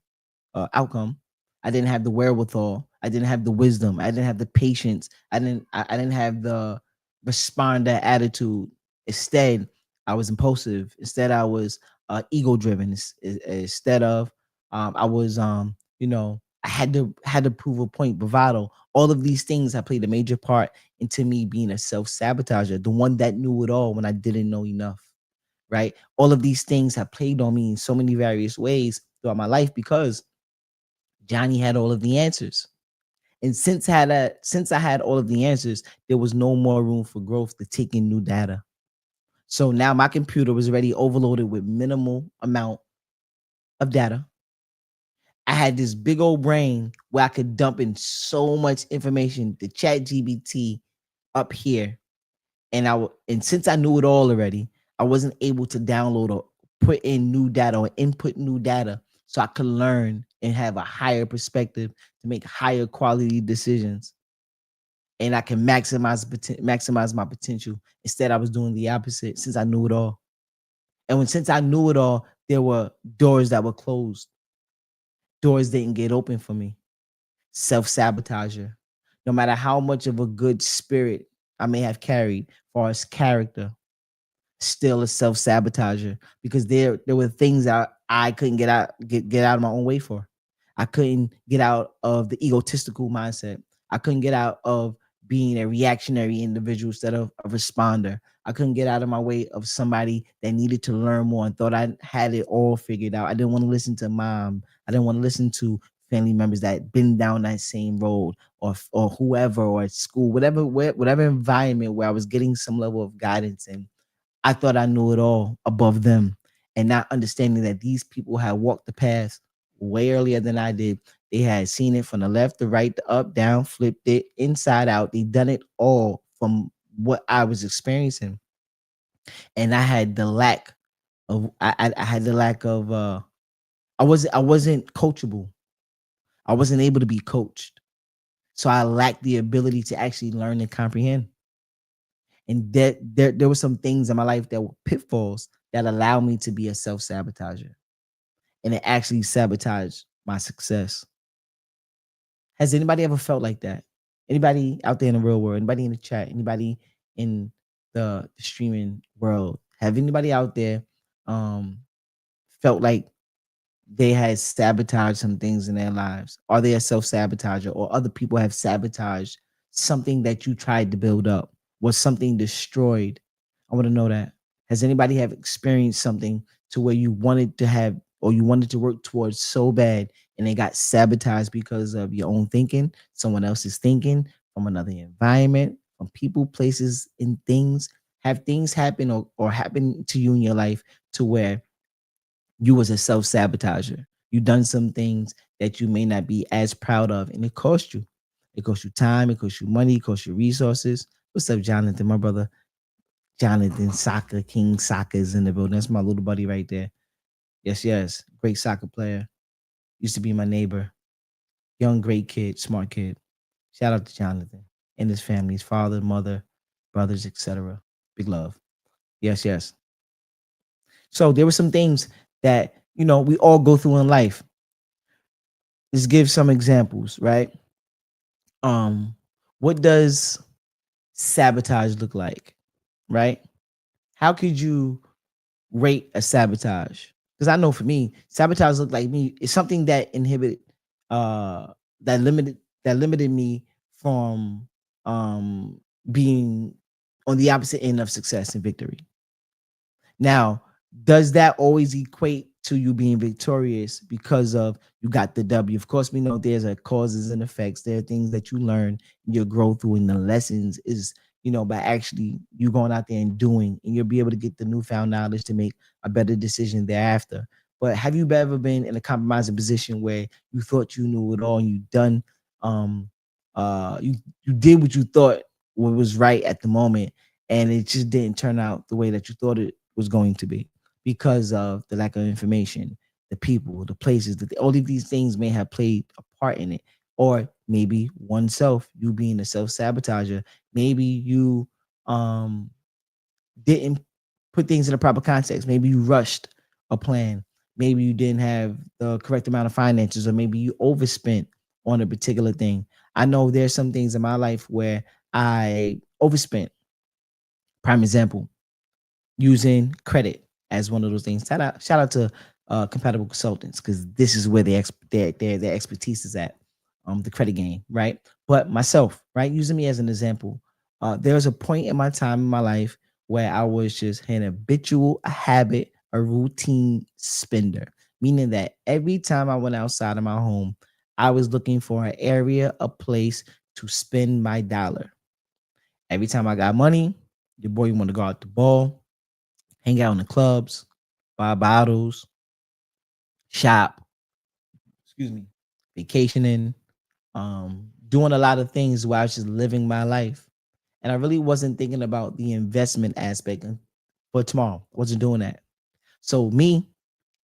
outcome. I didn't have the wherewithal. I didn't have the wisdom. I didn't have the patience. I didn't have the responder attitude. Instead, I was impulsive. Instead, I was ego driven. Instead of I was I had to prove a point, bravado. All of these things have played a major part into me being a self sabotager, the one that knew it all when I didn't know enough. Right? All of these things have played on me in so many various ways throughout my life because Johnny had all of the answers. And since I had all of the answers, there was no more room for growth to take in new data. So now my computer was already overloaded with minimal amount of data. I had this big old brain where I could dump in so much information, the chat GBT up here. And since I knew it all already, I wasn't able to download or put in new data or input new data. so I could learn and have a higher perspective to make higher quality decisions, and I can maximize my potential. Instead, I was doing the opposite since I knew it all. And when since I knew it all, there were doors that were closed. Doors didn't get open for me. Self-sabotager. No matter how much of a good spirit I may have carried, far as character, still a self-sabotager, because there were things that I couldn't get out of my own way for. I couldn't get out of the egotistical mindset. I couldn't get out of being a reactionary individual instead of a responder. I couldn't get out of my way of somebody that needed to learn more and thought I had it all figured out. I didn't want to listen to mom. I didn't want to listen to family members that been down that same road, or whoever, or at school, whatever environment where I was getting some level of guidance in. I thought I knew it all above them, and not understanding that these people had walked the path way earlier than I did. They had seen it from the left, the right, the up, down, flipped it inside out. They done it all from what I was experiencing, and I had the lack of I had the lack of I wasn't coachable. I wasn't able to be coached, so I lacked the ability to actually learn and comprehend. And that there were some things in my life that were pitfalls that allowed me to be a self-sabotager, and it actually sabotaged my success. Has anybody ever felt like that? Anybody out there in the real world, anybody in the chat, anybody in the streaming world, have anybody out there um felt like they had sabotaged some things in their lives? Are they a self-sabotager, or other people have sabotaged something that you tried to build up? Was something destroyed? I want to know that. Has anybody have experienced something to where you wanted to have, or you wanted to work towards so bad, and it got sabotaged because of your own thinking, someone else's thinking, from another environment, from people, places, and things? Have things happen, or happen to you in your life to where you was a self-sabotager? You done some things that you may not be as proud of, and it cost you. It cost you time, it cost you money, it cost you resources. What's up, Jonathan? My brother Jonathan Soccer, King Soccer is in the building. That's my little buddy right there. Yes, yes. Great soccer player. Used to be my neighbor. Young, great kid, smart kid. Shout out to Jonathan and his family, his father, mother, brothers, etc. Big love. Yes, yes. So there were some things that, we all go through in life. Let's give some examples, right? Um, what does sabotage look like, right? How could you rate a sabotage? Because I know for me, sabotage look like me. It's something that inhibited, uh, that limited me from being on the opposite end of success and victory. Now, does that always equate to you being victorious because of you got the W? Of course, we know there's a causes and effects. There are things that you learn, your growth through, and the lessons is, by actually you going out there and doing, and you'll be able to get the newfound knowledge to make a better decision thereafter. But have you ever been in a compromising position where you thought you knew it all, and um you did what you thought was right at the moment, and it just didn't turn out the way that you thought it was going to be because of the lack of information, the people, the places, that all of these things may have played a part in it. Or maybe oneself, you being a self-sabotager, maybe you didn't put things in the proper context. Maybe you rushed a plan. Maybe you didn't have the correct amount of finances, or maybe you overspent on a particular thing. I know there's some things in my life where I overspent. Prime example, using credit as one of those things. Shout out to compatible consultants, because this is where their expertise is at, the credit game, right? But myself, right, using me as an example, there was a point in my time in my life where I was just an habitual, a habit, a routine spender, meaning that every time I went outside of my home, I was looking for an area, a place to spend my dollar. Every time I got money, your boy want to go out the ball, hang out in the clubs, buy bottles, shop, excuse me, vacationing, doing a lot of things while I was just living my life. And I really wasn't thinking about the investment aspect for tomorrow. I wasn't doing that. So me,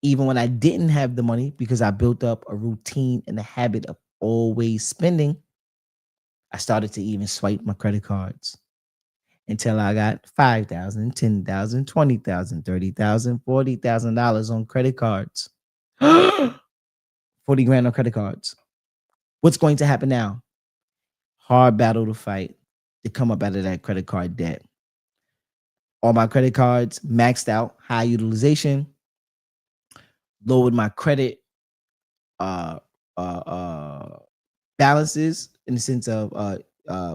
Even when I didn't have the money, because I built up a routine and a habit of always spending, I started to even swipe my credit cards until I got 5,000, 10,000, 20,000, 30,000, $40,000 on credit cards. 40 grand on credit cards. What's going to happen now? Hard battle to fight to come up out of that credit card debt. All my credit cards maxed out, high utilization, lowered my credit uh uh uh balances in the sense of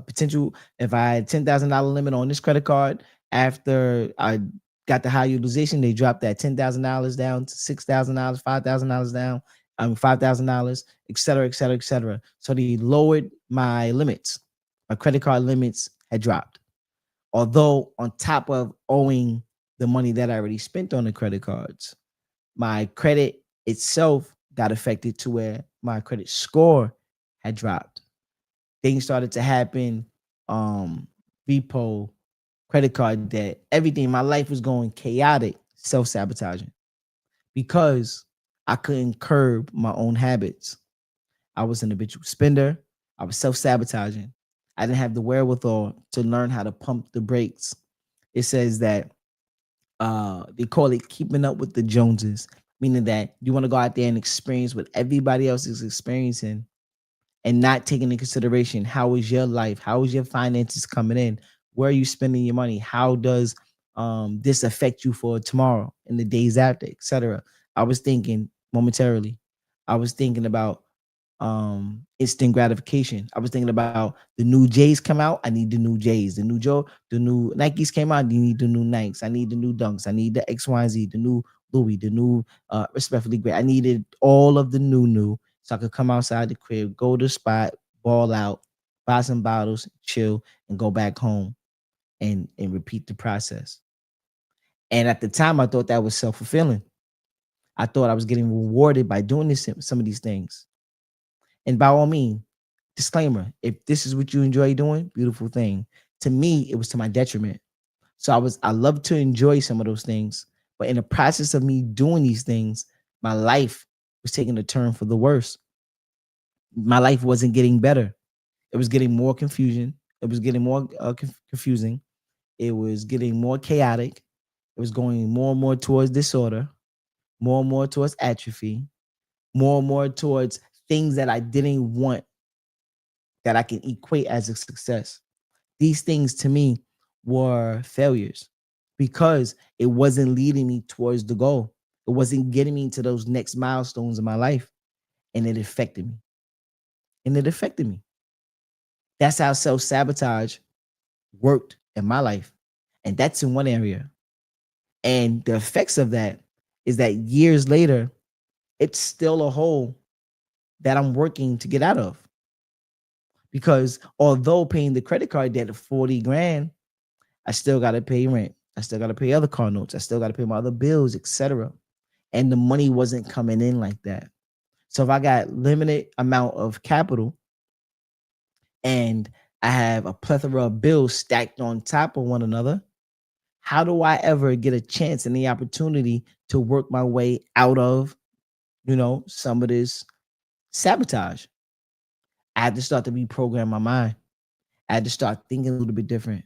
potential. If I had $10,000 limit on this credit card, after I got the high utilization, they dropped that $10,000 down to $6,000, $5,000 down, $5,000, et cetera, et cetera, et cetera. So they lowered my limits. My credit card limits had dropped. Although on top of owing the money that I already spent on the credit cards, my credit itself got affected to where my credit score had dropped. Things started to happen, um, repo, credit card debt, everything. My life was going chaotic, self-sabotaging because I couldn't curb my own habits. I was an habitual spender. I was self-sabotaging. I didn't have the wherewithal to learn how to pump the brakes. It says that they call it keeping up with the Joneses, meaning that you want to go out there and experience what everybody else is experiencing and not taking into consideration how is your life, how is your finances coming in, where are you spending your money, how does this affect you for tomorrow and the days after, etc. I was thinking momentarily, I was thinking about instant gratification. I was thinking about the new J's come out, I need the new J's. The new Nikes came out, you need the new Nikes. I need the new Dunks. I need the X, Y, and Z, the new Louis, the new respectfully great. I needed all of the new so I could come outside the crib, go to the spot, ball out, buy some bottles, chill, and go back home and repeat the process. And at the time I thought that was self-fulfilling. I thought I was getting rewarded by doing this some of these things. And by all means, disclaimer, if this is what you enjoy doing, beautiful thing. To me, it was to my detriment. So I love to enjoy some of those things, but in the process of me doing these things, my life was taking a turn for the worse. My life wasn't getting better. It was getting more confusion. It was getting more confusing. It was getting more chaotic. It was going more and more towards disorder, more and more towards atrophy, more and more towards things that I didn't want that I can equate as a success. These things to me were failures because it wasn't leading me towards the goal. It wasn't getting me to those next milestones in my life. And it affected me. And it affected me. That's how self sabotage worked in my life. And that's in one area. And the effects of that is that years later, it's still a hole that I'm working to get out of. Because although paying the credit card debt of 40 grand, I still got to pay rent. I still got to pay other car notes. I still got to pay my other bills, etc. And the money wasn't coming in like that. So if I got limited amount of capital and I have a plethora of bills stacked on top of one another, how do I ever get a chance and the opportunity to work my way out of, some of this sabotage? I had to start to reprogram my mind. I had to start thinking a little bit different.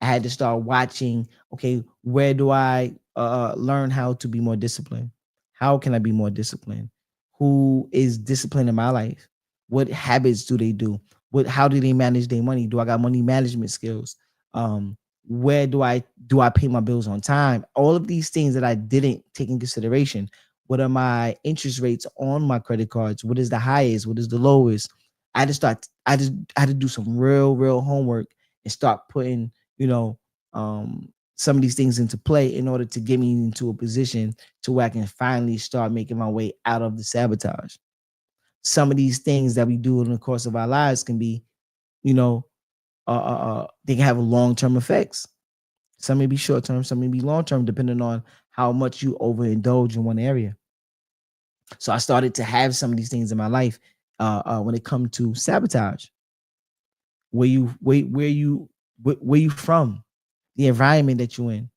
I had to start watching, okay, where do I learn how to be more disciplined? How can I be more disciplined? Who is disciplined in my life? What habits do they do? How do they manage their money? Do I got money management skills? Where do I pay my bills on time? All of these things that I didn't take in consideration. What are my interest rates on my credit cards? What is the highest? What is the lowest? I had to do some real homework and start putting, you know, some of these things into play in order to get me into a position to where I can finally start making my way out of the sabotage. Some of these things that we do in the course of our lives can be, you know, they can have long-term effects. Some may be short-term, some may be long-term, depending on how much you overindulge in one area. So I started to have some of these things in my life when it comes to sabotage. Where you from, the environment that you're in,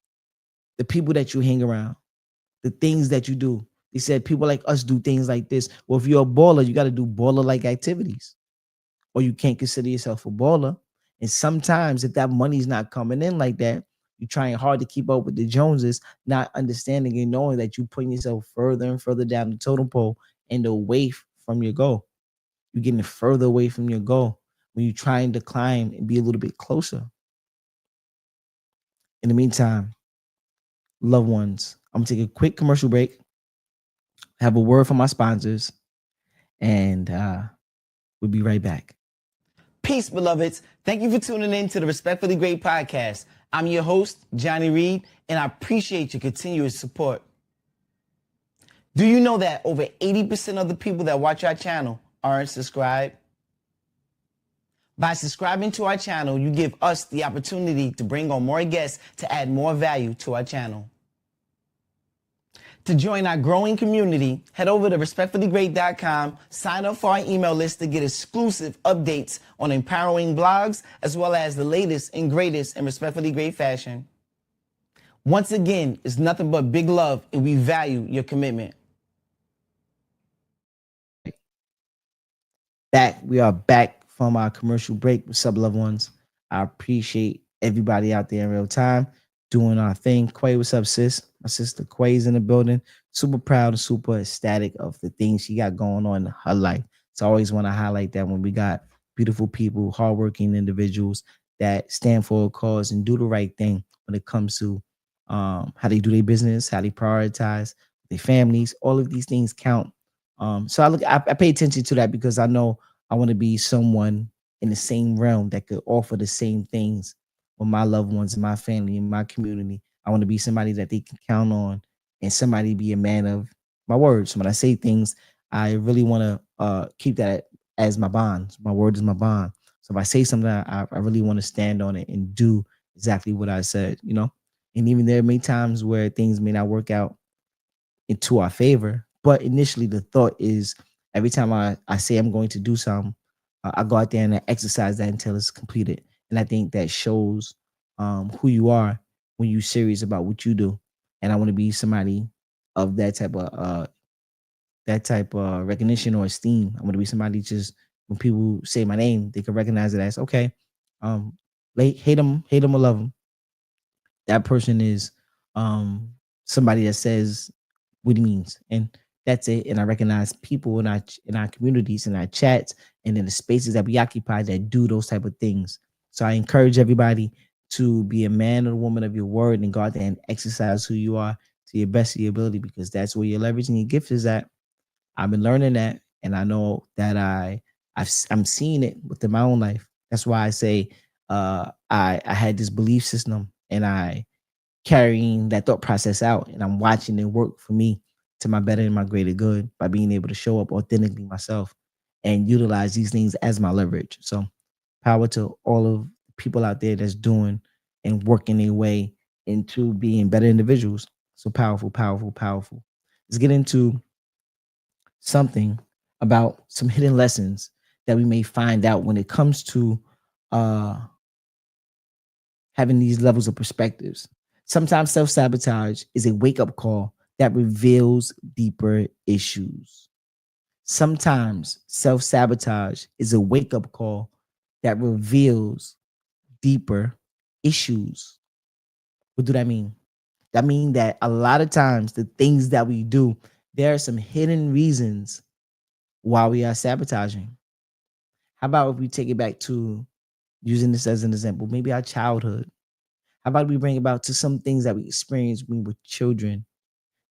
the people that you hang around, the things that you do. They said people like us do things like this. Well, if you're a baller, you got to do baller like activities, or you can't consider yourself a baller. And sometimes, if that money's not coming in like that, you're trying hard to keep up with the Joneses, not understanding and knowing that you're putting yourself further and further down the totem pole and away from your goal. You're getting further away from your goal when you're trying to climb and be a little bit closer. In the meantime, loved ones, I'm gonna take a quick commercial break, have a word from my sponsors, and we'll be right back. Peace, beloveds. Thank you for tuning in to the Respectfully Great podcast. I'm your host, Johnny Reed, and I appreciate your continuous support. Do you know that over 80% of the people that watch our channel aren't subscribed? By subscribing to our channel, you give us the opportunity to bring on more guests to add more value to our channel. To join our growing community, head over to respectfullygreat.com, sign up for our email list to get exclusive updates on empowering blogs, as well as the latest and greatest in Respectfully Great fashion. Once again, it's nothing but big love, and we value your commitment. We are back from our commercial break. What's up, loved ones? I appreciate everybody out there in real time doing our thing. Quay, what's up, sis? My sister Quay's in the building. Super proud and super ecstatic of the things she got going on in her life. So I always want to highlight that when we got beautiful people, hardworking individuals that stand for a cause and do the right thing when it comes to how they do their business, how they prioritize their families. All of these things count. So I pay attention to that because I know I want to be someone in the same realm that could offer the same things with my loved ones and my family and my community. I want to be somebody that they can count on and somebody be a man of my words. When I say things, I really want to keep that as my bond. My word is my bond. So if I say something, I really want to stand on it and do exactly what I said, you know? And even there may times where things may not work out into our favor. But initially, the thought is every time I say I'm going to do something, I go out there and I exercise that until it's completed. And I think that shows who you are when you're serious about what you do. And I want to be somebody of that type of recognition or esteem. I want to be somebody just when people say my name, they can recognize it as okay. Um, hate them or love them. That person is somebody that says what he means, and that's it. And I recognize people in our communities, in our chats, and in the spaces that we occupy that do those type of things. So I encourage everybody to be a man or a woman of your word and go out there and exercise who you are to your best of your ability, because that's where your leverage and your gift is at. I've been learning that, and I know that I'm seeing it within my own life. That's why I say I had this belief system, and I carrying that thought process out, and I'm watching it work for me to my better and my greater good by being able to show up authentically myself and utilize these things as my leverage. So power to all of the people out there that's doing and working their way into being better individuals. So powerful, powerful, powerful. Let's get into something about some hidden lessons that we may find out when it comes to uh having these levels of perspectives. Sometimes self sabotage is a wake up call that reveals deeper issues. Sometimes self sabotage is a wake up call that reveals deeper issues. What do that mean? That means that a lot of times the things that we do, there are some hidden reasons why we are sabotaging. How about if we take it back to using this as an example, maybe our childhood? How about we bring about to some things that we experience when we were children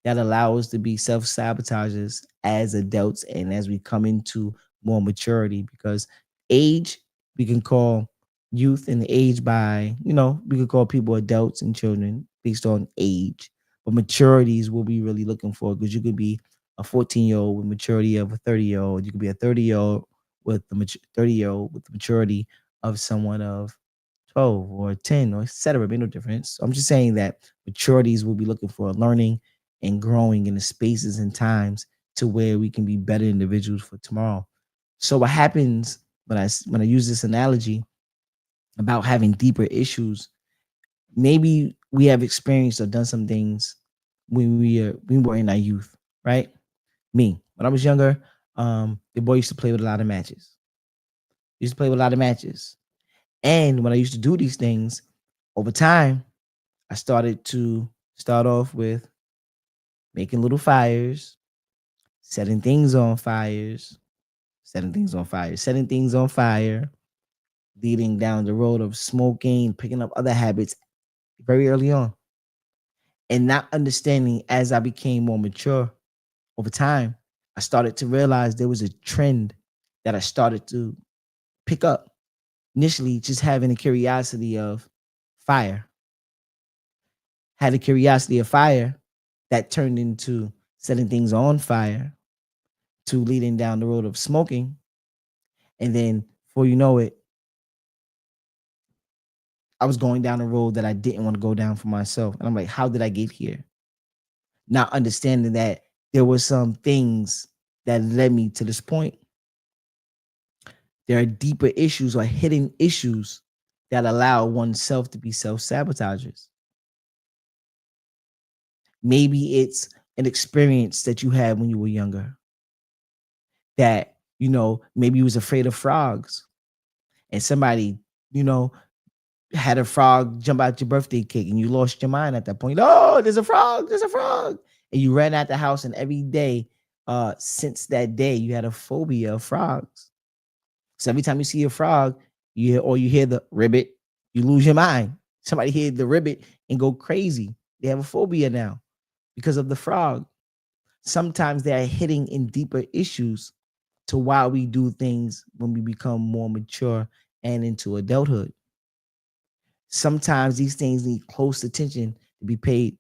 that allow us to be self-sabotagers as adults and as we come into more maturity? Because age, we can call youth and age by, we could call people adults and children based on age. But maturity is what we really looking for, because you could be a 14-year-old with maturity of a 30-year-old. You could be a 30-year-old with the 30-year-old with the maturity of someone of 12 or 10 or et cetera, made no difference. I'm just saying that maturities will be looking for learning and growing in the spaces and times to where we can be better individuals for tomorrow. So what happens when I use this analogy about having deeper issues, maybe we have experienced or done some things when we were in our youth. right? Me, when I was younger, the boy used to play with a lot of matches. Used to play with a lot of matches. And when I used to do these things, over time, I started to start off with making little fires, setting things on fires, setting things on fire, setting things on fire, leading down the road of smoking, picking up other habits very early on, and not understanding as I became more mature over time. I started to realize there was a trend that I started to pick up. Initially, just having a curiosity of fire, had a curiosity of fire that turned into setting things on fire to leading down the road of smoking. And then before you know it, I was going down a road that I didn't want to go down for myself. And I'm like, how did I get here? Not understanding that there were some things that led me to this point. There are deeper issues or hidden issues that allow oneself to be self-sabotagers. Maybe it's an experience that you had when you were younger that, maybe you was afraid of frogs and somebody, you know, had a frog jump out your birthday cake and you lost your mind at that point. Oh, there's a frog, there's a frog. And you ran out the house and every day since that day you had a phobia of frogs. So every time you see a frog, you hear the ribbit, you lose your mind. Somebody hear the ribbit and go crazy. They have a phobia now because of the frog. Sometimes they are hitting in deeper issues to why we do things when we become more mature and into adulthood. Sometimes these things need close attention to be paid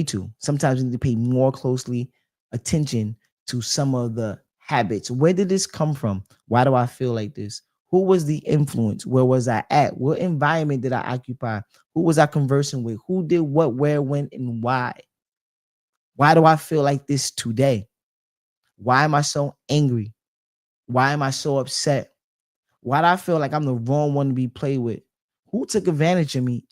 to. Sometimes we need to pay more closely attention to some of the habits. Where did this come from? Why do I feel like this? Who was the influence? Where was I at? What environment did I occupy? Who was I conversing with? Who did what, where, when, and why? Why do I feel like this today? Why am I so angry? Why am I so upset? Why do I feel like I'm the wrong one to be played with? Who took advantage of me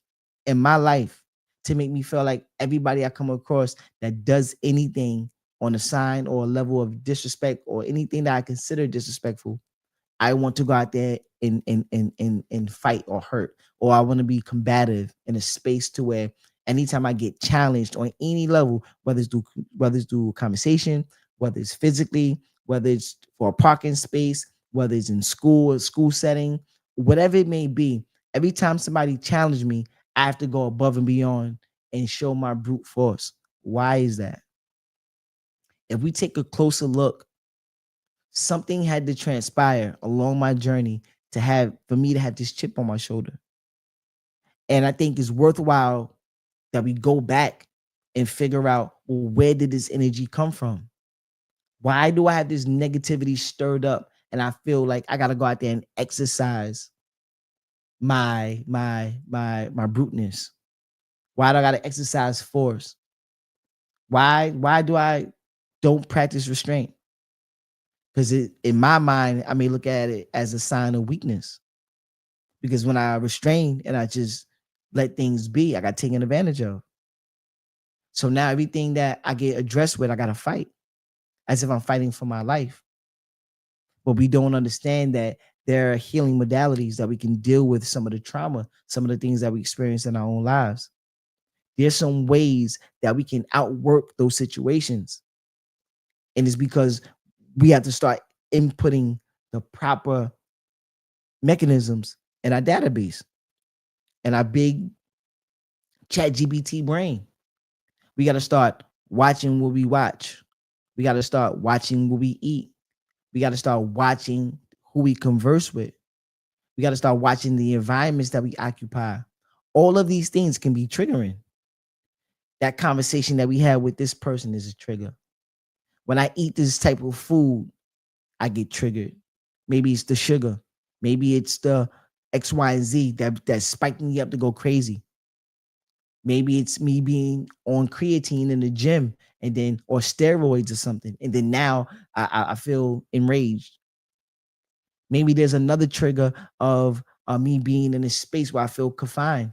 in my life to make me feel like everybody I come across that does anything on a sign or a level of disrespect or anything that I consider disrespectful, I want to go out there and fight or hurt, or I want to be combative in a space to where anytime I get challenged on any level, whether it's through conversation, whether it's physically, whether it's for a parking space, whether it's in school or school setting, whatever it may be, every time somebody challenge me, I have to go above and beyond and show my brute force. Why is that? If we take a closer look, something had to transpire along my journey for me to have this chip on my shoulder. And I think it's worthwhile that we go back and figure out, well, where did this energy come from? Why do I have this negativity stirred up and I feel like I got to go out there and exercise my bruteness? Why do I got to exercise force? Why do I don't practice restraint? Because in my mind, I may look at it as a sign of weakness. Because when I restrain and I just let things be, I got taken advantage of. So now everything that I get addressed with, I got to fight as if I'm fighting for my life. But we don't understand that there are healing modalities that we can deal with some of the trauma, some of the things that we experience in our own lives. There's some ways that we can outwork those situations. And it's because we have to start inputting the proper mechanisms in our database and our big chat GBT brain. We got to start watching what we watch. We got to start watching what we eat. We got to start watching who we converse with. We got to start watching the environments that we occupy. All of these things can be triggering. That conversation that we had with this person is a trigger. When I eat this type of food, I get triggered. Maybe it's the sugar. Maybe it's the X, Y, and Z that's spiking me up to go crazy. Maybe it's me being on creatine in the gym and then or steroids or something. And then now I feel enraged. Maybe there's another trigger of me being in a space where I feel confined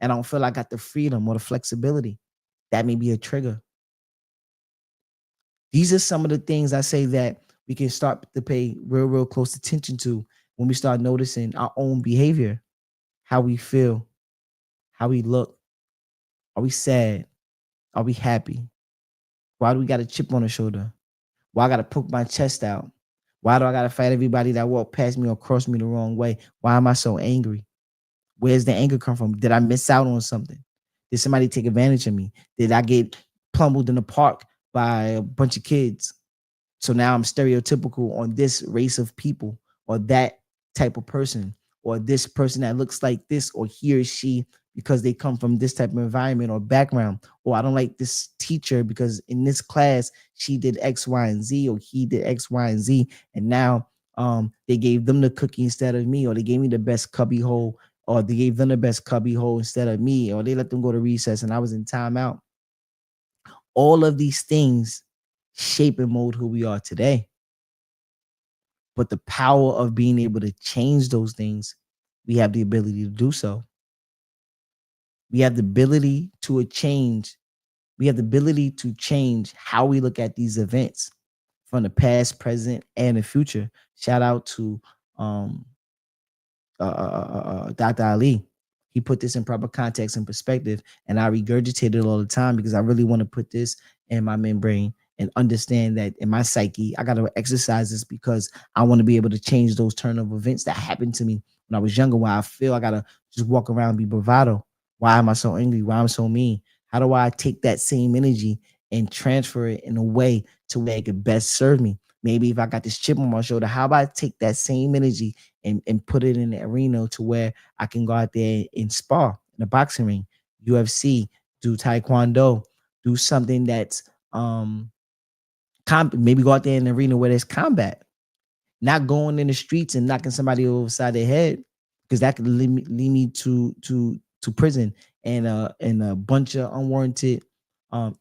and I don't feel I got the freedom or the flexibility. That may be a trigger. These are some of the things I say that we can start to pay real close attention to when we start noticing our own behavior, how we feel, how we look. Are we sad? Are we happy? Why do we got a chip on the shoulder? Why I gotta poke my chest out? Why do I gotta fight everybody that walk past me or cross me the wrong way? Why am I so angry? Where's the anger come from? Did I miss out on something? Did somebody take advantage of me? Did I get pummeled in the park by a bunch of kids? So now I'm stereotypical on this race of people or that type of person or this person that looks like this or he or she because they come from this type of environment or background. Or I don't like this teacher because in this class she did X, Y, and Z or he did X, Y, and Z. And now they gave them the cookie instead of me, or they gave me the best cubby hole, or they gave them the best cubby hole instead of me, or they let them go to recess and I was in timeout. All of these things shape and mold who we are today. But the power of being able to change those things, we have the ability to do so. We have the ability to change. We have the ability to change how we look at these events from the past, present, and the future. Shout out to um, Dr. Ali. He put this in proper context and perspective, and I regurgitate it all the time because I really want to put this in my membrane and understand that in my psyche, I got to exercise this because I want to be able to change those turn of events that happened to me when I was younger. Why I feel I gotta just walk around and be bravado. Why am I so angry? Why I'm so mean? How do I take that same energy and transfer it in a way to where it could best serve me? Maybe if I got this chip on my shoulder, how about I take that same energy and put it in the arena to where I can go out there and spar in a boxing ring, UFC, do taekwondo, do something that's maybe go out there in the arena where there's combat, not going in the streets and knocking somebody over the side of their head because that could lead me to prison and a bunch of unwarranted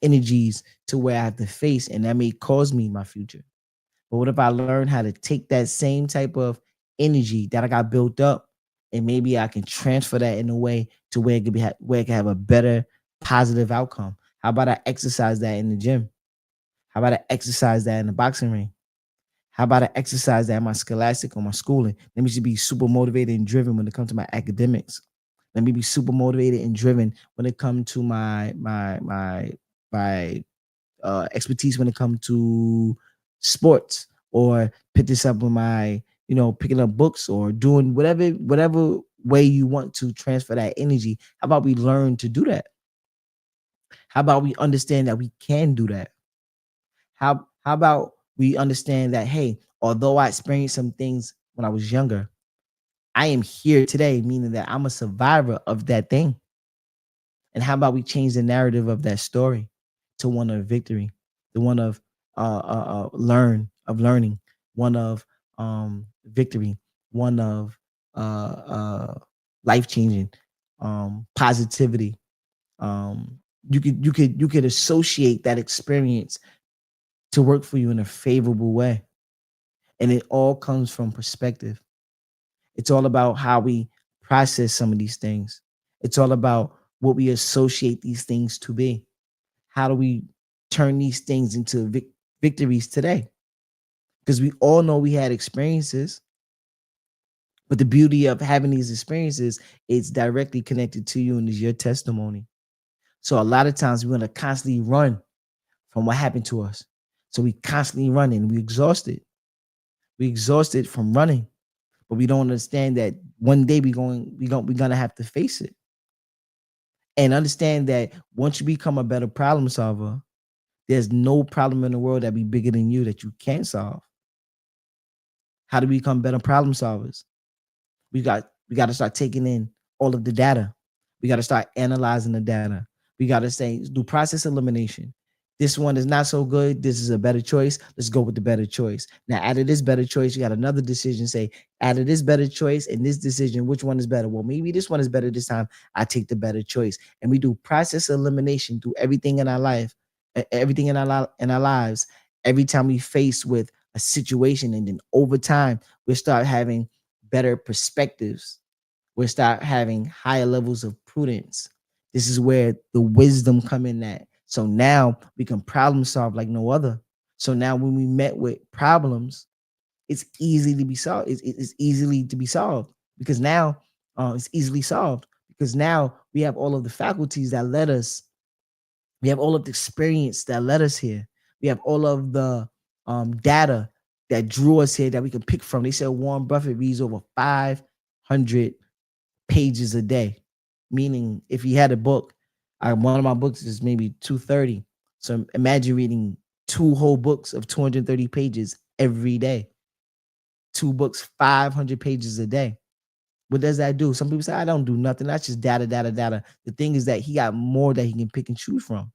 energies to where I have to face, and that may cause me my future. But what if I learn how to take that same type of energy that I got built up, and maybe I can transfer that in a way to where it could be where it can have a better positive outcome? How about I exercise that in the gym? How about I exercise that in the boxing ring? How about I exercise that in my scholastic or my schooling? Let me just be super motivated and driven when it comes to my academics. Let me be super motivated and driven when it comes to my expertise when it comes to sports, or pick this up with my, picking up books or doing whatever way you want to transfer that energy. How about we learn to do that? How about we understand that we can do that? How about we understand that, hey, although I experienced some things when I was younger, I am here today, meaning that I'm a survivor of that thing. And how about we change the narrative of that story to one of victory, the one of learning, one of victory, one of life changing, positivity. You could associate that experience to work for you in a favorable way, and it all comes from perspective. It's all about how we process some of these things. It's all about what we associate these things to be. How do we turn these things into victories today? Because we all know we had experiences, but the beauty of having these experiences is directly connected to you and is your testimony. So a lot of times we want to constantly run from what happened to us. So we constantly running. We exhausted. We exhausted from running, but we don't understand that one day we're gonna have to face it, and understand that once you become a better problem solver, there's no problem in the world that be bigger than you that you can't solve. How to become better problem solvers? We got to start taking in all of the data. We got to start analyzing the data. We got to say do process elimination. This one is not so good. This is a better choice. Let's go with the better choice. Now, out of this better choice, you got another decision. Say, out of this better choice and this decision, which one is better? Well, maybe this one is better this time. I take the better choice. And we do process elimination through everything in our life, everything in our lives. Every time we face with a situation, and then over time, we start having better perspectives. We start having higher levels of prudence. This is where the wisdom come in at. So now we can problem solve like no other. So now when we met with problems, it's easy to be solved. It's easily to be solved because now it's easily solved because now we have all of the faculties that led us. We have all of the experience that led us here. We have all of the data that drew us here that we can pick from. They said Warren Buffett reads over 500 pages a day, meaning if he had a book, one of my books is maybe 230. So imagine reading two whole books of 230 pages every day. Two books, 500 pages a day. What does that do? Some people say, I don't do nothing. That's just data, data, data. The thing is that he got more that he can pick and choose from.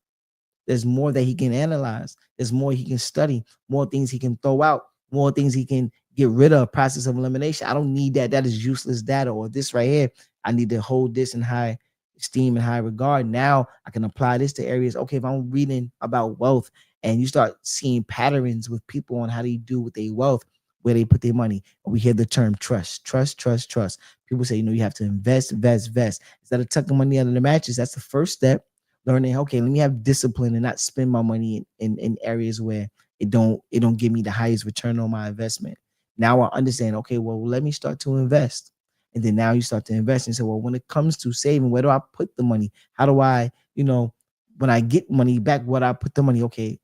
There's more that he can analyze. There's more he can study, more things he can throw out, more things he can get rid of, process of elimination. I don't need that. That is useless data. Or this right here, I need to hold this in high esteem and high regard. Now I can apply this to areas. Okay, if I'm reading about wealth and you start seeing patterns with people on how they do with their wealth, where they put their money. We hear the term trust, trust, trust, trust. People say, you have to invest, invest, invest. Instead of tucking money under the mattress, that's the first step. Learning, okay, let me have discipline and not spend my money in areas where it don't give me the highest return on my investment. Now I understand, okay, well, let me start to invest. And then now you start to invest and say, well, when it comes to saving, where do I put the money? How do I, when I get money back, what I put the money? Okay,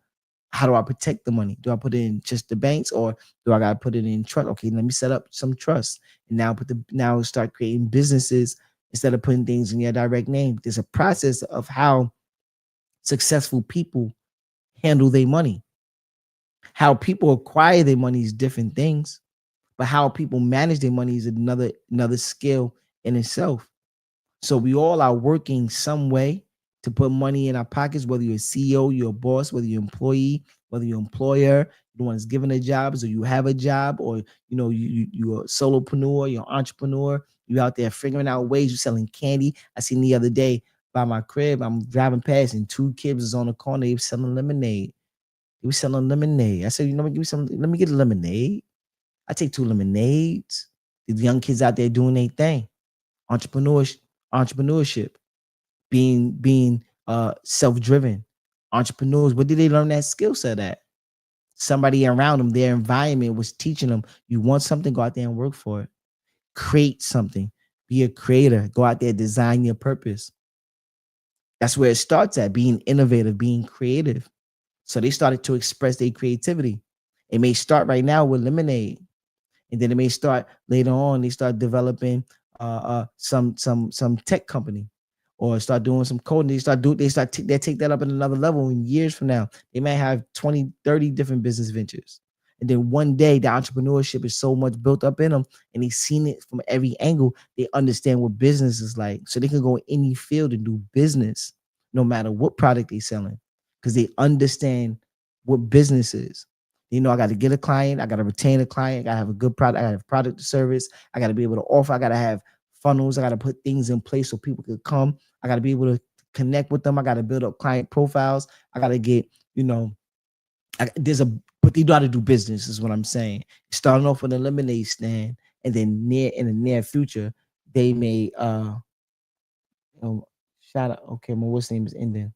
how do I protect the money? Do I put it in just the banks or do I gotta put it in trust? Okay, let me set up some trust and now start creating businesses instead of putting things in your direct name. There's a process of how successful people handle their money. How people acquire their money is different things, but how people manage their money is another skill in itself. So we all are working some way to put money in our pockets, whether you're a CEO, you're a boss, whether you're an employee, whether you're an employer, the one that's given a job, so you have a job, or you're a solopreneur, you're an entrepreneur, you're out there figuring out ways, you're selling candy. I seen the other day by my crib, I'm driving past and two kids was on the corner, they were selling lemonade. They were selling lemonade. I said, give me some, let me get a lemonade. I take two lemonades. The young kids out there doing their thing. Entrepreneurship, entrepreneurship, being self-driven. Entrepreneurs, where did they learn that skill set at? Somebody around them, their environment was teaching them, you want something, go out there and work for it. Create something. Be a creator. Go out there, design your purpose. That's where it starts at, being innovative, being creative. So they started to express their creativity. It may start right now with lemonade, and then it may start later on. They start developing some tech company, or start doing some coding. They take that up at another level. In years from now, they may have 20, 30 different business ventures. And then one day, the entrepreneurship is so much built up in them, and they've seen it from every angle. They understand what business is like, so they can go in any field and do business, no matter what product they're selling, because they understand what business is. I got to get a client. I got to retain a client. I got to have a good product. I got to have product to service. I got to be able to offer. I got to have funnels. I got to put things in place so people could come. I got to be able to connect with them. I got to build up client profiles. I got to get, there's a, but they know how to do business is what I'm saying. Starting off with a lemonade stand, and then in the near future, they may, um, shout out. Okay, my what's name is ending.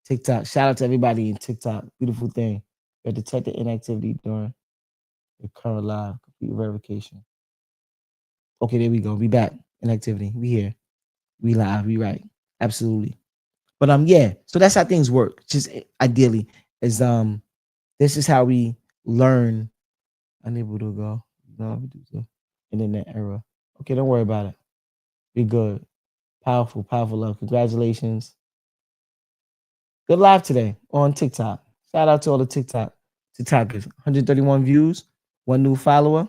TikTok. Shout out to everybody in TikTok. Beautiful thing. They detected inactivity during the current live complete verification. Okay, there we go. We back. Inactivity. We here. We live. We right. Absolutely. But yeah. So that's how things work. Just ideally, is this is how we learn. Unable to go. No, internet error. Okay, don't worry about it. Be good. Powerful, powerful love. Congratulations. Good live today on TikTok. Shout out to all the TikTokers. 131 views, one new follower,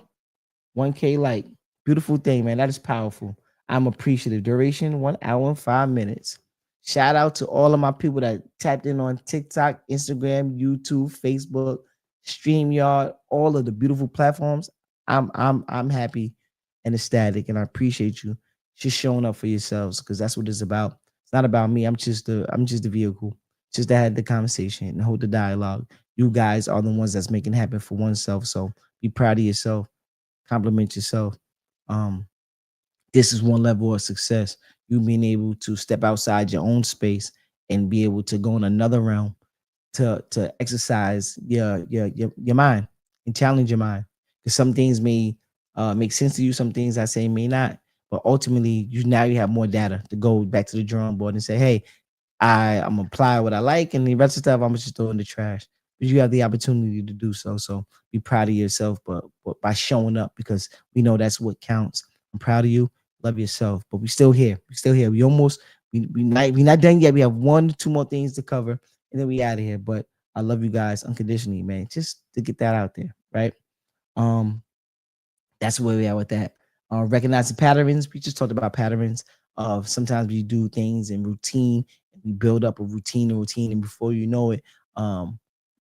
1K like. Beautiful thing, man. That is powerful. I'm appreciative. Duration 1 hour and 5 minutes. Shout out to all of my people that tapped in on TikTok, Instagram, YouTube, Facebook, StreamYard, all of the beautiful platforms. I'm happy and ecstatic, and I appreciate you just showing up for yourselves, because that's what it's about. It's not about me. I'm just the vehicle. Just to have the conversation and hold the dialogue. You guys are the ones that's making it happen for oneself. So be proud of yourself. Compliment yourself. Um, this is one level of success. You being able to step outside your own space and be able to go in another realm to exercise your mind and challenge your mind. Because some things may make sense to you, some things I say may not. But ultimately, you have more data to go back to the drawing board and say, hey, I'm gonna apply what I like, and the rest of the stuff I'm just throw in the trash. But you have the opportunity to do so. So be proud of yourself, but by showing up, because we know that's what counts. I'm proud of you. Love yourself. But we still here. We still here. We not done yet. We have 1, 2 more things to cover, and then we out of here. But I love you guys unconditionally, man. Just to get that out there, right? Um, that's where we are with that. Recognizing patterns. We just talked about patterns of sometimes we do things in routine, and we build up a routine, and before you know it,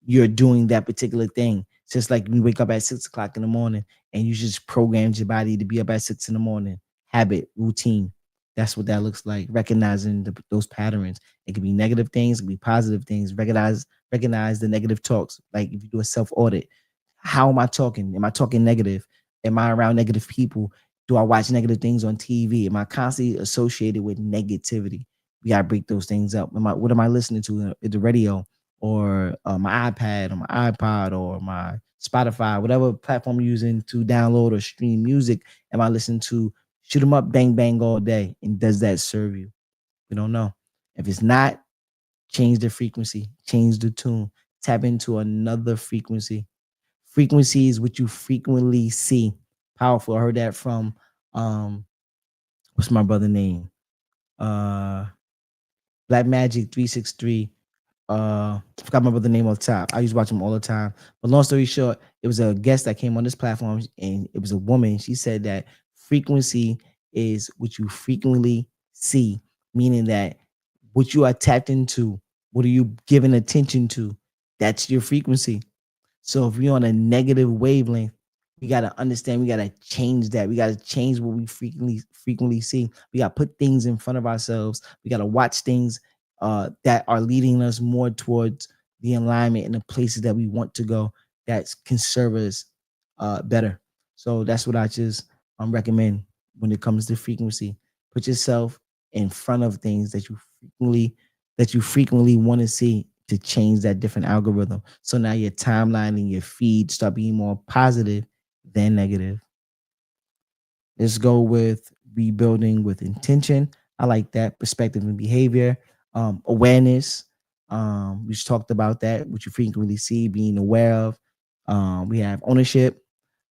you're doing that particular thing. It's just like you wake up at 6 o'clock in the morning, and you just programmed your body to be up at 6 in the morning. Habit, routine. That's what that looks like. Recognizing those patterns. It can be negative things, it can be positive things. Recognize the negative talks. Like if you do a self audit, how am I talking? Am I talking negative? Am I around negative people? Do I watch negative things on TV? Am I constantly associated with negativity? We gotta break those things up. What am I listening to at the radio, or my iPad, or my iPod, or my Spotify, whatever platform I'm using to download or stream music? Am I listening to shoot 'em up, bang bang all day? And does that serve you? We don't know. If it's not, change the frequency, change the tune, tap into another frequency. Frequency is what you frequently see. Powerful. I heard that from what's my brother name? Uh Black Magic 363. I forgot my brother name off the top. I used to watch him all the time. But long story short, it was a guest that came on this platform, and it was a woman. She said that frequency is what you frequently see, meaning that what you are tapped into, what are you giving attention to? That's your frequency. So if we're on a negative wavelength, we gotta understand, we gotta change that. We gotta change what we frequently see. We gotta put things in front of ourselves. We gotta watch things that are leading us more towards the alignment and the places that we want to go, that can serve us better. So that's what I just recommend when it comes to frequency. Put yourself in front of things that you frequently want to see, to change that different algorithm. So now your timeline and your feed start being more positive than negative. Let's go with rebuilding with intention. I like that. Perspective and behavior. Awareness. We just talked about that, which you frequently see, being aware of. We have ownership.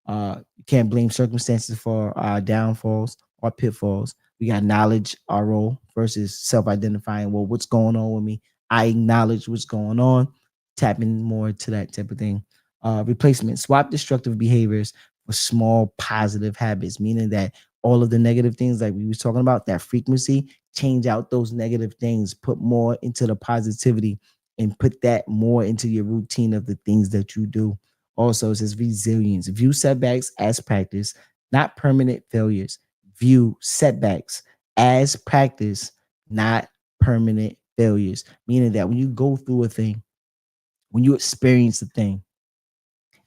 You can't blame circumstances for our downfalls or pitfalls. We got knowledge, our role, versus self-identifying. Well, what's going on with me? I acknowledge what's going on. Tapping more to that type of thing. Replacement. Swap destructive behaviors for small positive habits, meaning that all of the negative things like we was talking about, that frequency, change out those negative things, put more into the positivity, and put that more into your routine of the things that you do. Also, it says resilience. View setbacks as practice, not permanent failures. View setbacks as practice, not permanent failures. Meaning that when you go through a thing, when you experience a thing,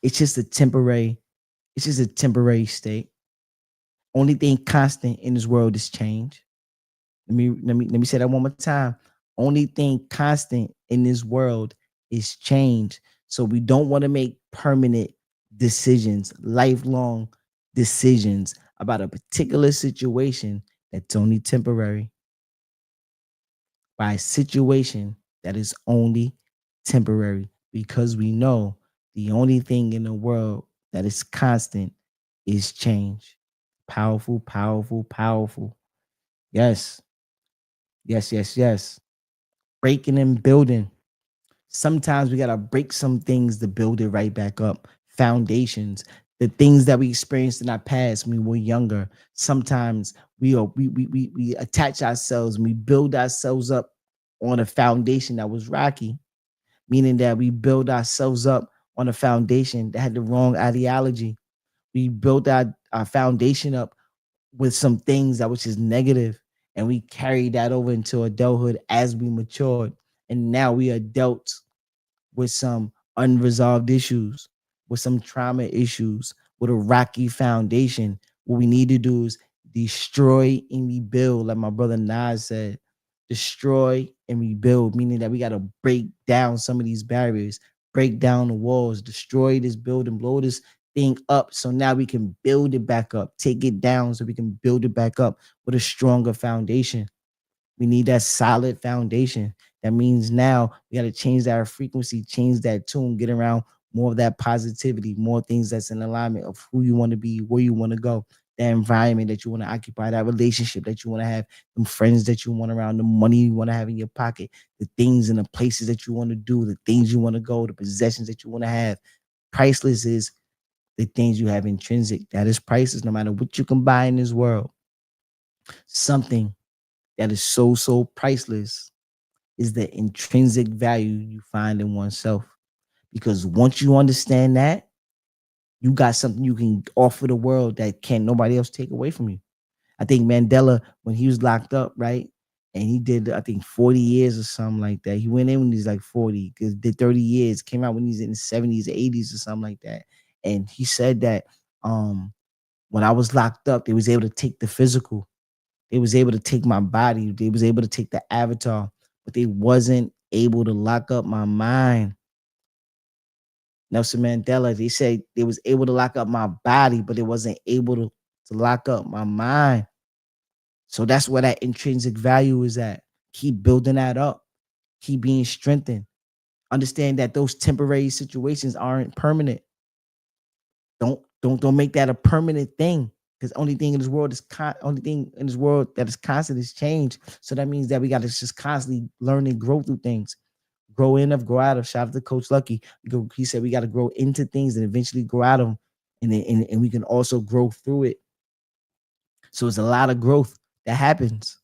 it's just a temporary, it's just a temporary state. Only thing constant in this world is change. Let me say that one more time. Only thing constant in this world is change. So we don't want to make permanent decisions, lifelong decisions about a particular situation that's only temporary, by a situation that is only temporary, because we know the only thing in the world that is constant is change. Powerful, powerful, powerful. Yes, yes, yes, yes. Breaking and building. Sometimes we gotta break some things to build it right back up. Foundations, the things that we experienced in our past when we were younger. Sometimes we attach ourselves and we build ourselves up on a foundation that was rocky, meaning that we build ourselves up on a foundation that had the wrong ideology. We built our foundation up with some things that was just negative, and we carried that over into adulthood as we matured. And now we are adults with some unresolved issues, with some trauma issues, with a rocky foundation. What we need to do is destroy and rebuild, like my brother Nas said. destroy and rebuild, meaning that we got to break down some of these barriers, break down the walls, destroy this building, blow this thing up. So now we can build it back up, take it down so we can build it back up with a stronger foundation. We need that solid foundation. That means now we got to change that frequency, change that tune, get around more of that positivity, more things that's in alignment of who you want to be, where you want to go, that environment that you want to occupy, that relationship that you want to have, them friends that you want around, the money you want to have in your pocket, the things and the places that you want to do, the things you want to go, the possessions that you want to have. Priceless is the things you have intrinsic. That is priceless no matter what you can buy in this world. Something that is so priceless is the intrinsic value you find in oneself. Because once you understand that, you got something you can offer the world that can't nobody else take away from you. I think Mandela, when he was locked up, right? And he did, I think, 40 years or something like that. He went in when he was like 40, because did 30 years, came out when he was in the 70s, 80s, or something like that. And he said that when I was locked up, they was able to take the physical. They was able to take my body. They was able to take the avatar, but they wasn't able to lock up my mind. Nelson Mandela, they said they was able to lock up my body, but it wasn't able to lock up my mind. So that's where that intrinsic value is at. Keep building that up. Keep being strengthened. Understand that those temporary situations aren't permanent. Don't make that a permanent thing. Because only thing in this world only thing in this world that is constant is change. So that means that we got to just constantly learn and grow through things. Grow in of, grow out of. Shout out to Coach Lucky. He said we got to grow into things and eventually grow out of them. And we can also grow through it. So it's a lot of growth that happens.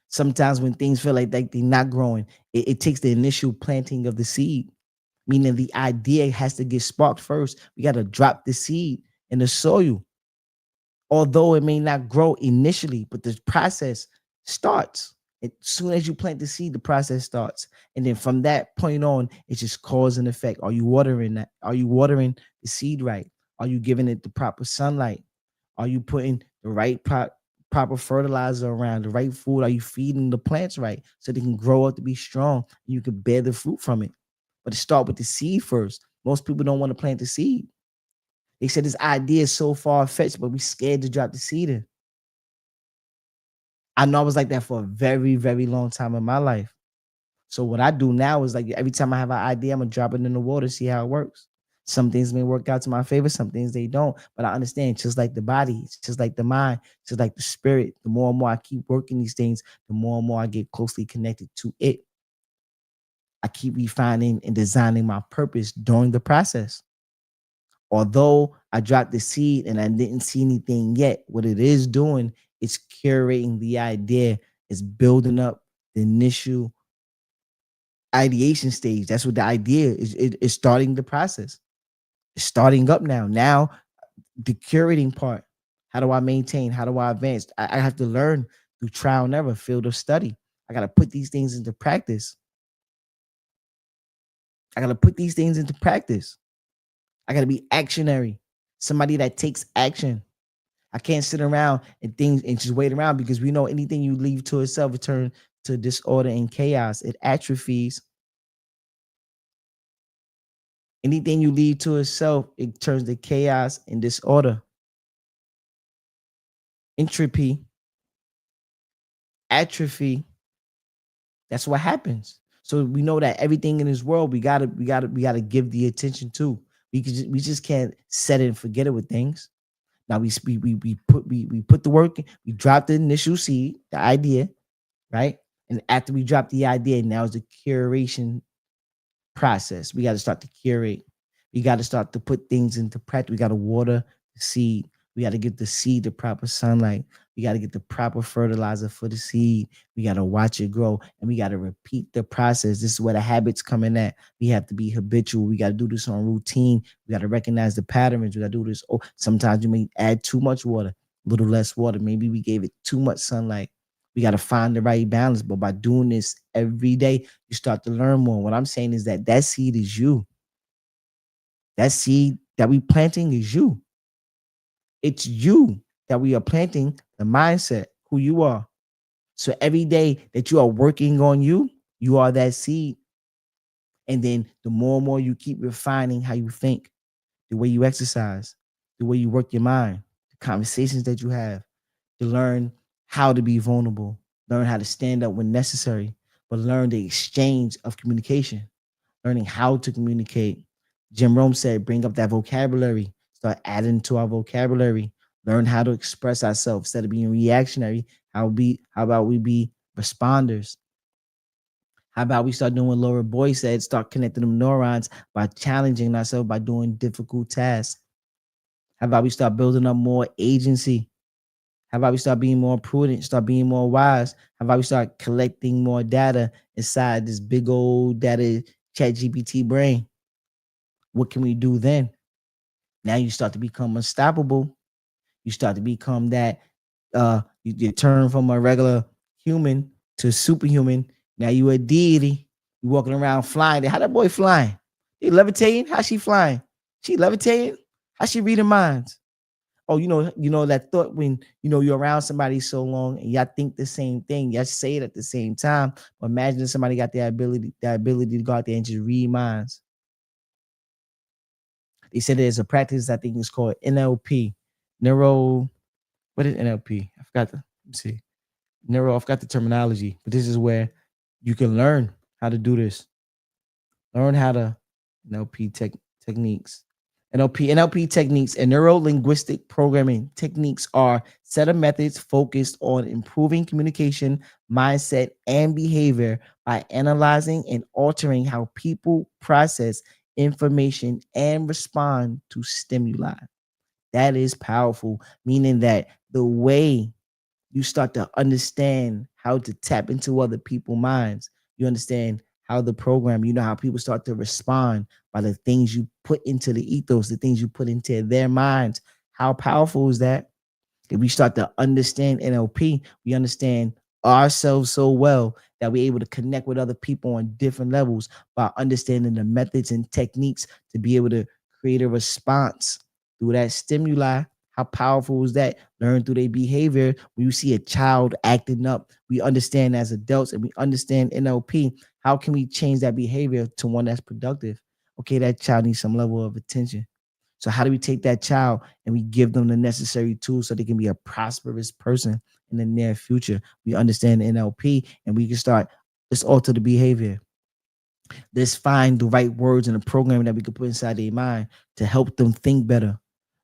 Sometimes when things feel like they're not growing, it takes the initial planting of the seed, meaning the idea has to get sparked first. We got to drop the seed in the soil. Although it may not grow initially, but the process starts. As soon as you plant the seed, the process starts. And then from that point on, it's just cause and effect. Are you watering that? Are you watering the seed right? Are you giving it the proper sunlight? Are you putting the right proper fertilizer around, the right food? Are you feeding the plants right so they can grow up to be strong and you can bear the fruit from it? But to start with the seed first. Most people don't want to plant the seed. They said this idea is so far fetched, but we scared to drop the seed in. I know I was like that for a very long time in my life. So what I do now is like every time I have an idea, I'm gonna drop it in the water, see how it works. Some things may work out to my favor, some things they don't. But I understand, just like the body, it's just like the mind, just like the spirit. The more and more I keep working these things, the more and more I get closely connected to it. I keep refining and designing my purpose during the process. Although I dropped the seed and I didn't see anything yet, what it is doing is curating the idea, is building up the initial ideation stage. That's what the idea is. It is starting the process. It's starting up now. Now, the curating part. How do I maintain? How do I advance? I have to learn through trial and error, field of study. I got to put these things into practice. I got to put these things into practice. I got to be actionary, somebody that takes action. I can't sit around and things and just wait around, because we know anything you leave to itself it turns to disorder and chaos. It atrophies. Anything you leave to itself, it turns to chaos and disorder. Entropy, atrophy. That's what happens. So we know that everything in this world we gotta give the attention to. We just can't set it and forget it with things. Now we put the work in, we drop the initial seed, the idea, right? And after we drop the idea, now is the curation process. We got to start to curate. We got to start to put things into practice. We got to water the seed. We got to give the seed the proper sunlight. We got to get the proper fertilizer for the seed. We got to watch it grow, and we got to repeat the process. This is where the habits come in at. We have to be habitual. We got to do this on routine. We got to recognize the patterns. We got to do this. Oh, sometimes you may add too much water, a little less water. Maybe we gave it too much sunlight. We got to find the right balance. But by doing this every day, you start to learn more. What I'm saying is that that seed is you. That seed that we planting is you. It's you that we are planting the mindset, who you are. So every day that you are working on you, you are that seed. And then the more and more you keep refining how you think, the way you exercise, the way you work your mind, the conversations that you have, to learn how to be vulnerable, learn how to stand up when necessary, but learn the exchange of communication, learning how to communicate. Jim Rome said, bring up that vocabulary, start adding to our vocabulary, learn how to express ourselves instead of being reactionary. How about we be responders? How about we start doing what Laura Boy said, start connecting them neurons by challenging ourselves by doing difficult tasks? How about we start building up more agency? How about we start being more prudent, start being more wise? How about we start collecting more data inside this big old data chat GPT brain? What can we do then? Now you start to become unstoppable. You start to become that you turn from a regular human to superhuman. Now you a deity. You walking around flying. How that boy flying? He levitating? How she flying? She levitating? How she reading minds? Oh, you know that thought when you're around somebody so long and y'all think the same thing, y'all say it at the same time. But imagine if somebody got that ability to go out there and just read minds. They said there's a practice I think it's called NLP, neuro. What is NLP? I forgot. Let me see. Neuro. I forgot the terminology, but this is where you can learn how to do this. Learn how to NLP techniques. NLP techniques and neuro linguistic programming techniques are set of methods focused on improving communication, mindset, and behavior by analyzing and altering how people process information and respond to stimuli. That is powerful, meaning that the way you start to understand how to tap into other people's minds. You understand how the program, how people start to respond by the things you put into the ethos, the things you put into their minds. How powerful is that? If we start to understand NLP, we understand ourselves so well that we're able to connect with other people on different levels by understanding the methods and techniques to be able to create a response through that stimuli. How powerful is that? Learn through their behavior. When you see a child acting up, we understand as adults and we understand NLP. How can we change that behavior to one that's productive? Okay, that child needs some level of attention. So how do we take that child and we give them the necessary tools so they can be a prosperous person in the near future? We understand NLP and we can start, let's alter the behavior. Let's find the right words in the program that we can put inside their mind to help them think better.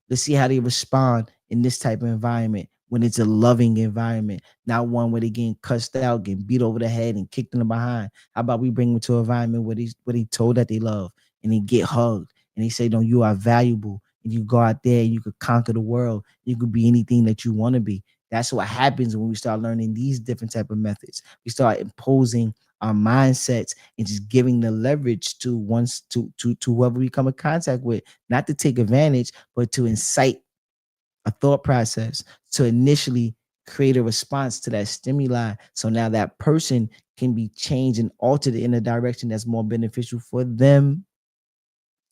Let's see how they respond in this type of environment when it's a loving environment, not one where they're getting cussed out, getting beat over the head and kicked in the behind. How about we bring them to an environment where they told that they love and they get hugged and they say, no, you are valuable. And you go out there and you could conquer the world. You could be anything that you want to be. That's what happens when we start learning these different type of methods. We start imposing our mindsets and just giving the leverage to whoever we come in contact with, not to take advantage, but to incite a thought process to initially create a response to that stimuli. So now that person can be changed and altered in a direction that's more beneficial for them.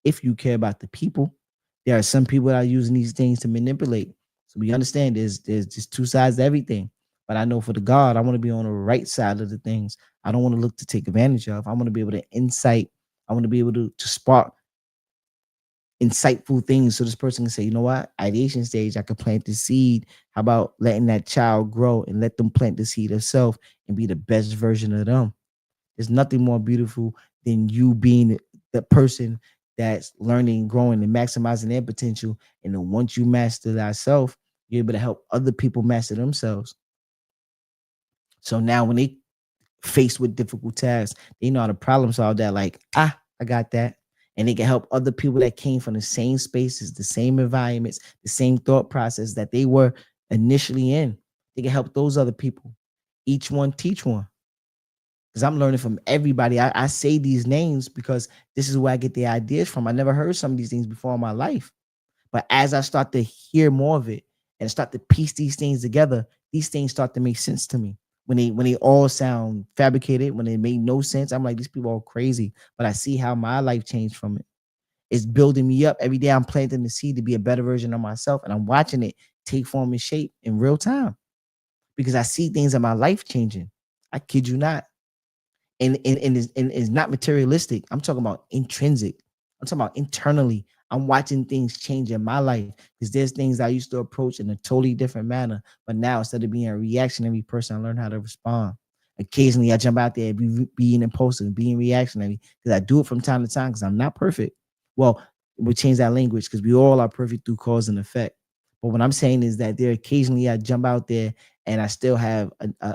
If you care about the people, there are some people that are using these things to manipulate. So we understand there's just two sides to everything. But I know for the God, I want to be on the right side of the things. I don't want to look to take advantage of. I want to be able to insight. I want to be able to spark insightful things so this person can say, you know what, ideation stage, I could plant the seed. How about letting that child grow and let them plant the seed itself and be the best version of them? There's nothing more beautiful than you being the person that's learning, growing, and maximizing their potential. And then once you master thyself, you're able to help other people master themselves. So now when they faced with difficult tasks, they know how to problem solve that. Like, I got that. And they can help other people that came from the same spaces, the same environments, the same thought process that they were initially in. They can help those other people. Each one teach one. Because I'm learning from everybody. I say these names because this is where I get the ideas from. I never heard some of these things before in my life. But as I start to hear more of it and start to piece these things together, these things start to make sense to me. When they all sound fabricated, when they make no sense, I'm like, these people are crazy. But I see how my life changed from it. It's building me up. Every day I'm planting the seed to be a better version of myself. And I'm watching it take form and shape in real time. because I see things in my life changing. I kid you not. And it's not materialistic. I'm talking about intrinsic. I'm talking about internally. I'm watching things change in my life because there's things I used to approach in a totally different manner. But now instead of being a reactionary person, I learn how to respond. Occasionally, I jump out there and being impulsive, being reactionary because I do it from time to time because I'm not perfect. Well, we change that language because we all are perfect through cause and effect. But what I'm saying is that there occasionally I jump out there and I still have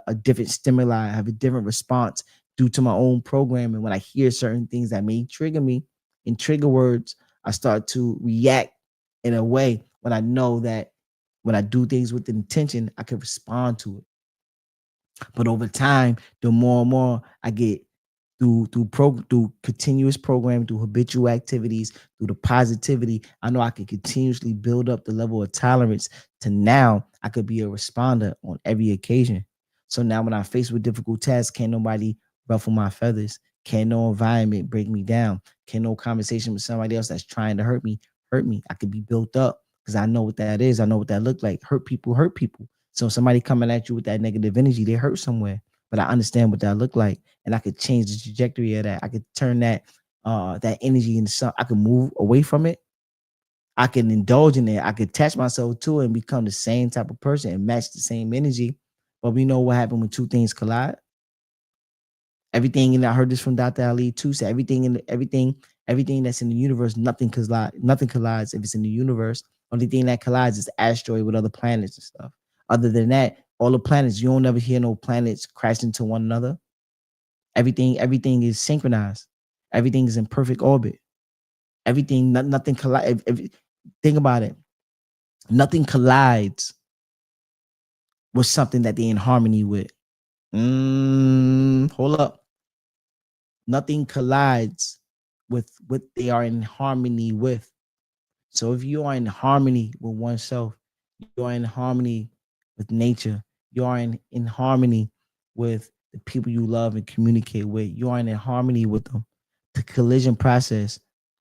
a different stimuli, I have a different response due to my own programming. When I hear certain things that may trigger me in trigger words, I start to react in a way when I know that when I do things with intention, I can respond to it. But over time, the more and more I get through continuous programming, through habitual activities, through the positivity, I know I can continuously build up the level of tolerance to now I could be a responder on every occasion. So now when I'm faced with difficult tasks, can't nobody ruffle my feathers. Can't no environment break me down. Can't no conversation with somebody else that's trying to hurt me. I could be built up because I know what that is. I know what that look like. Hurt people hurt people. So somebody coming at you with that negative energy, they hurt somewhere. But I understand what that look like, and I could change the trajectory of that. I could turn that energy into something. I could move away from it. I can indulge in it. I could attach myself to it and become the same type of person and match the same energy. But we know what happened when two things collide. Everything, and I heard this from Dr. Ali too. Said everything that's in the universe, nothing collides if it's in the universe. Only thing that collides is the asteroid with other planets and stuff. Other than that, all the planets, you don't ever hear no planets crash into one another. Everything is synchronized. Everything is in perfect orbit. Nothing collides. Think about it. Nothing collides with something that they're in harmony with. Hold up. Nothing collides with what they are in harmony with. So if you are in harmony with oneself, you are in harmony with nature, you are in harmony with the people you love and communicate with, you are in harmony with them. The collision process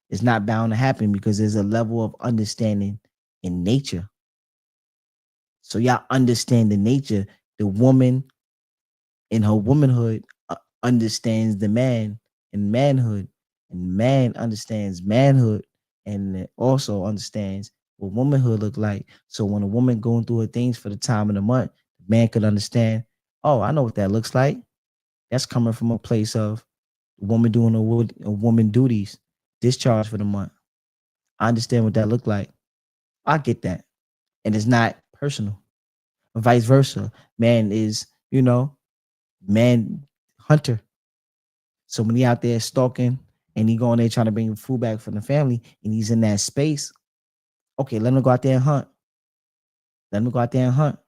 is not bound to happen because there's a level of understanding in nature. So y'all understand the nature. The woman in her womanhood understands the man in manhood, and man understands manhood, and also understands what womanhood look like. So when a woman going through her things for the time of the month, the man could understand. Oh, I know what that looks like. That's coming from a place of a woman doing a woman duties, discharge for the month. I understand what that look like. I get that, and it's not personal. Vice versa, man is man hunter. So when he out there stalking and he going there trying to bring food back for the family and he's in that space, okay, let him go out there and hunt. Let him go out there and hunt.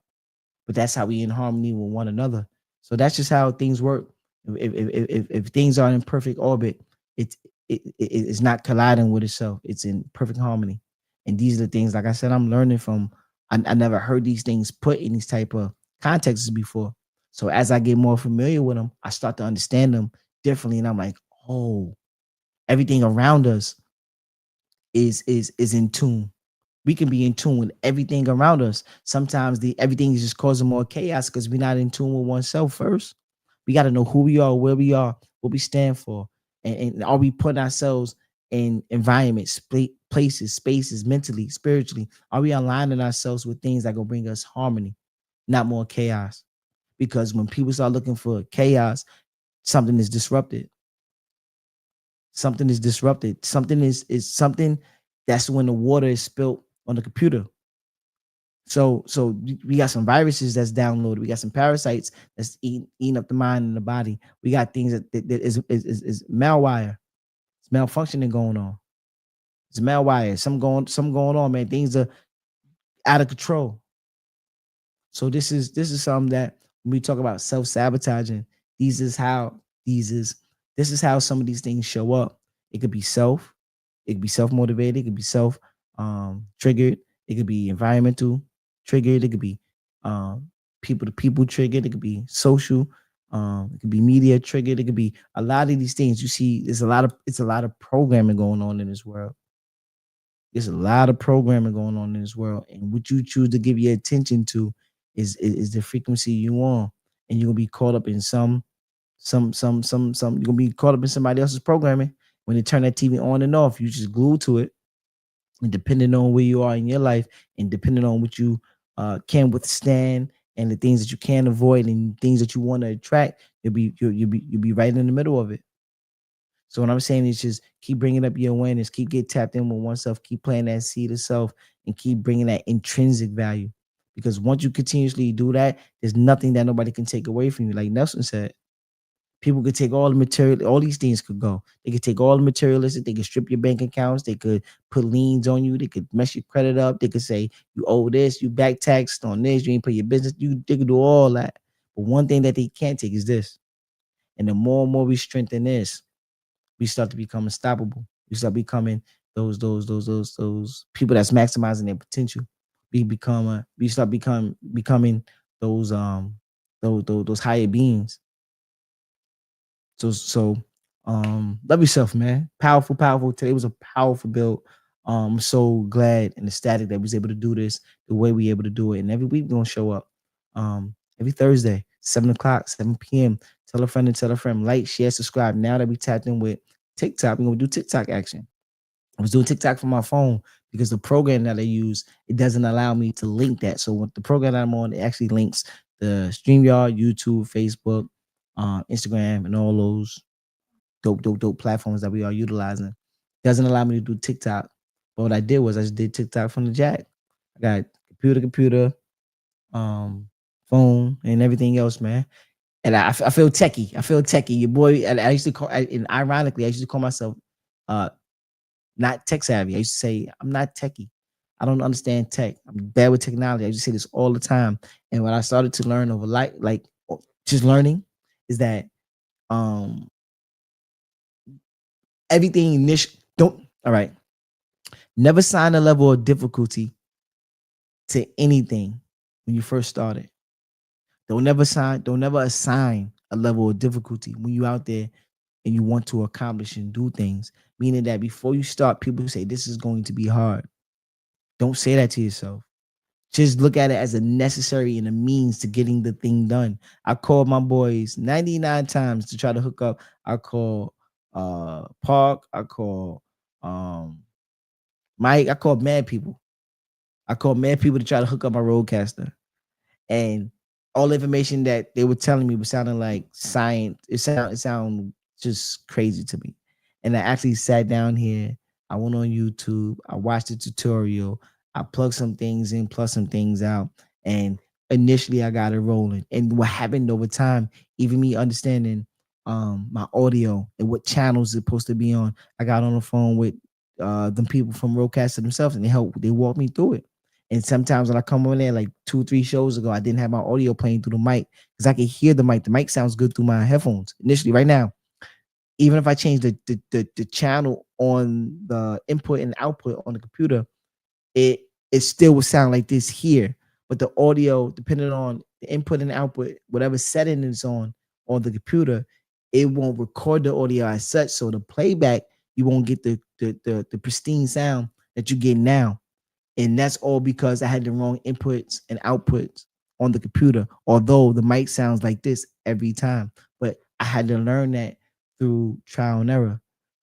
But that's how we in harmony with one another. So that's just how things work. If things are in perfect orbit, it's it's not colliding with itself. It's in perfect harmony. And these are the things, like I said, I'm learning from. I never heard these things put in these type of contexts before. So as I get more familiar with them, I start to understand them differently, and I'm like, oh, everything around us is in tune. We can be in tune with everything around us. Sometimes the everything is just causing more chaos because we're not in tune with oneself first. We got to know who we are, where we are, what we stand for, and are we putting ourselves in environments, places, spaces, mentally, spiritually? Are we aligning ourselves with things that will bring us harmony, not more chaos? Because when people start looking for chaos, something is disrupted. Something is disrupted. Something is something. That's when the water is spilt on the computer. So we got some viruses that's downloaded. We got some parasites that's eating up the mind and the body. We got things that is malwire. It's malfunctioning going on. It's malwire. Some going on, man. Things are out of control. So this is something that when we talk about self-sabotaging, these is how these is this is how some of these things show up. It could be it could be self-motivated, it could be self triggered, it could be environmental triggered, it could be people to people triggered, it could be social, it could be media triggered, it could be a lot of these things. You see, it's a lot of programming going on in this world. There's a lot of programming going on in this world, and what you choose to give your attention to is the frequency you on, and you're gonna be caught up in some. You're gonna be caught up in somebody else's programming. When they turn that TV on and off, you just glued to it, and depending on where you are in your life, and depending on what you can withstand, and the things that you can avoid, and things that you want to attract, you'll be right in the middle of it. So what I'm saying is just keep bringing up your awareness, keep get tapped in with oneself, keep playing that seed of self, and keep bringing that intrinsic value. Because once you continuously do that, there's nothing that nobody can take away from you. Like Nelson said, people could take all the material, all these things could go. They could take all the materialistic, they could strip your bank accounts, they could put liens on you, they could mess your credit up, they could say you owe this, you back taxed on this, you ain't pay your business, they could do all that. But one thing that they can't take is this. And the more and more we strengthen this, we start to become unstoppable. We start becoming those people that's maximizing their potential. We start becoming those those higher beings. Love yourself, man. Powerful, powerful. Today was a powerful build. I'm so glad and ecstatic that we was able to do this the way we able to do it. And every week we're gonna show up. Every Thursday, 7 o'clock, 7 p.m. Tell a friend and tell a friend. Like, share, subscribe. Now that we tapped in with TikTok, we're gonna do TikTok action. I was doing TikTok from my phone because the program that I use, it doesn't allow me to link that. So with the program that I'm on, it actually links the StreamYard, YouTube, Facebook, Instagram, and all those dope platforms that we are utilizing. Doesn't allow me to do TikTok. But what I did was I just did TikTok from the jack. I got computer, um, phone, and everything else, man. And I feel techie. I feel techie. Your boy, I used to call, and ironically, I used to call myself uh not tech savvy. I used to say I'm not techie. I don't understand tech. I'm bad with technology. I used to say this all the time. And what I started to learn over like just learning is that um everything niche don't all right. Never sign a level of difficulty to anything when you first started. Don't never assign a level of difficulty when you out there and you want to accomplish and do things. Meaning that before you start, people say this is going to be hard. Don't say that to yourself. Just look at it as a necessary and a means to getting the thing done. I called my boys 99 times to try to hook up. I call Park. I call Mike. I called mad people. I called mad people to try to hook up my roadcaster. And all the information that they were telling me was sounding like science. It sound just crazy to me. And I actually sat down here. I went on YouTube. I watched the tutorial. I plugged some things in, plugged some things out, and initially I got it rolling. And what happened over time, even me understanding my audio and what channels it's supposed to be on, I got on the phone with them people from Roadcaster themselves, and they walked me through it. And sometimes when I come on there, like 2 or 3 shows ago, I didn't have my audio playing through the mic because I could hear the mic. The mic sounds good through my headphones initially. Right now, even if I change the channel on the input and output on the computer, it it still would sound like this here. But the audio, depending on the input and output, whatever setting is on the computer, it won't record the audio as such. So the playback, you won't get the pristine sound that you get now. And that's all because I had the wrong inputs and outputs on the computer. Although the mic sounds like this every time, but I had to learn that through trial and error,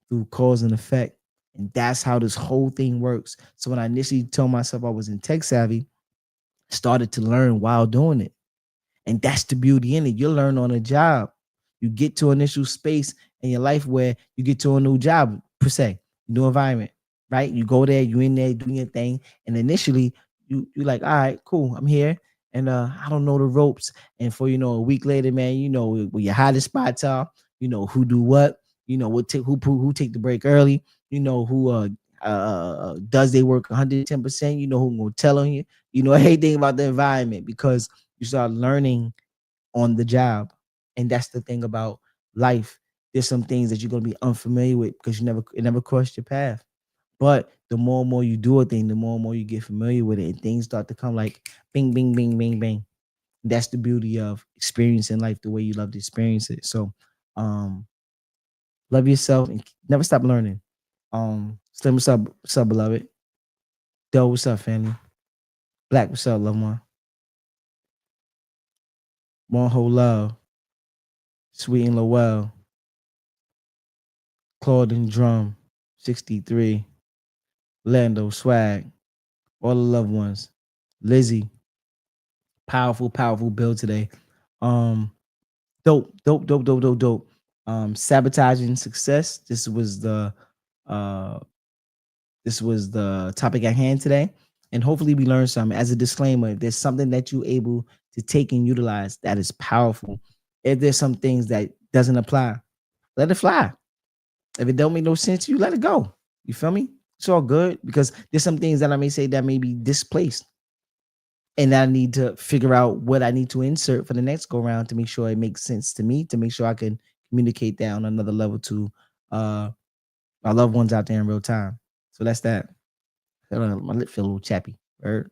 through cause and effect. And that's how this whole thing works. So when I initially told myself I was in tech savvy, I started to learn while doing it. And that's the beauty in it. You learn on a job. You get to an initial space in your life where you get to a new job, per se, new environment, right? You go there, you in there doing your thing. And initially you like, all right, cool, I'm here. And I don't know the ropes. And for a week later, man, you know where your hottest spots are, you know who do what, who take the break early, who does they work 110%, who gonna tell on you, everything about the environment because you start learning on the job. And that's the thing about life. There's some things that you're gonna be unfamiliar with because it never crossed your path. But the more and more you do a thing, the more and more you get familiar with it, and things start to come like bing, bing, bing, bing, bing. That's the beauty of experiencing life the way you love to experience it. So um love yourself and never stop learning. Slim, what's up, beloved? Doe, what's up, family? Black, what's up, loved one? One Whole Love, Sweet and Lowell, Claude and Drum, 63, Lando Swag, all the loved ones, Lizzie, powerful, powerful build today. Um, dope, dope, dope, dope, dope, dope. Sabotaging success. Uh this was the topic at hand today. And hopefully we learned something. As a disclaimer, if there's something that you're able to take and utilize that is powerful. If there's some things that doesn't apply, let it fly. If it don't make no sense to you, let it go. You feel me? It's all good because there's some things that I may say that may be displaced. And I need to figure out what I need to insert for the next go round to make sure it makes sense to me, to make sure I can communicate that on another level to my loved ones out there in real time. So that's that. My lip feel a little chappy, right?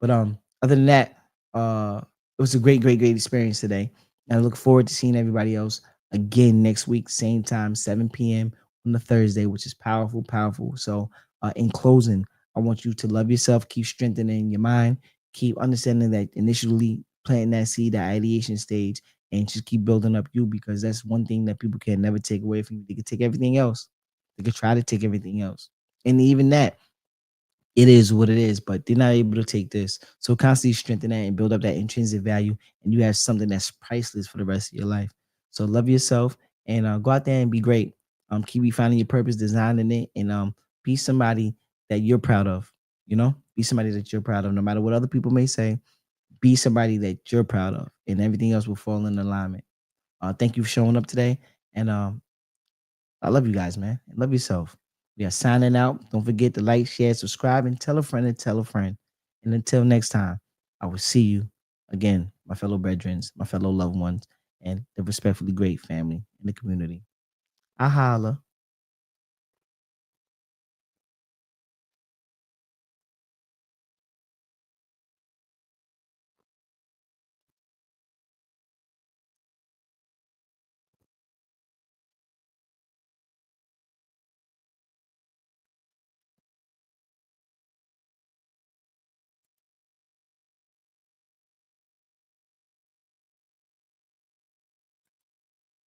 But other than that, it was a great, great, great experience today. And I look forward to seeing everybody else again next week, same time, 7 p.m. on the Thursday, which is powerful, powerful. So in closing, I want you to love yourself, keep strengthening your mind, keep understanding that initially planting that seed, that ideation stage, and just keep building up you because that's one thing that people can never take away from you. They can take everything else. They can try to take everything else. And even that, it is what it is, but they're not able to take this. So constantly strengthen that and build up that intrinsic value, and you have something that's priceless for the rest of your life. So love yourself and go out there and be great. Keep refining your purpose, designing it, and be somebody that you're proud of. You know, be somebody that you're proud of, no matter what other people may say. Be somebody that you're proud of, and everything else will fall in alignment. Thank you for showing up today, and I love you guys, man. Love yourself. We are signing out. Don't forget to like, share, subscribe, and tell a friend and tell a friend. And until next time, I will see you again, my fellow brethren, my fellow loved ones, and the respectfully great family in the community. I holla.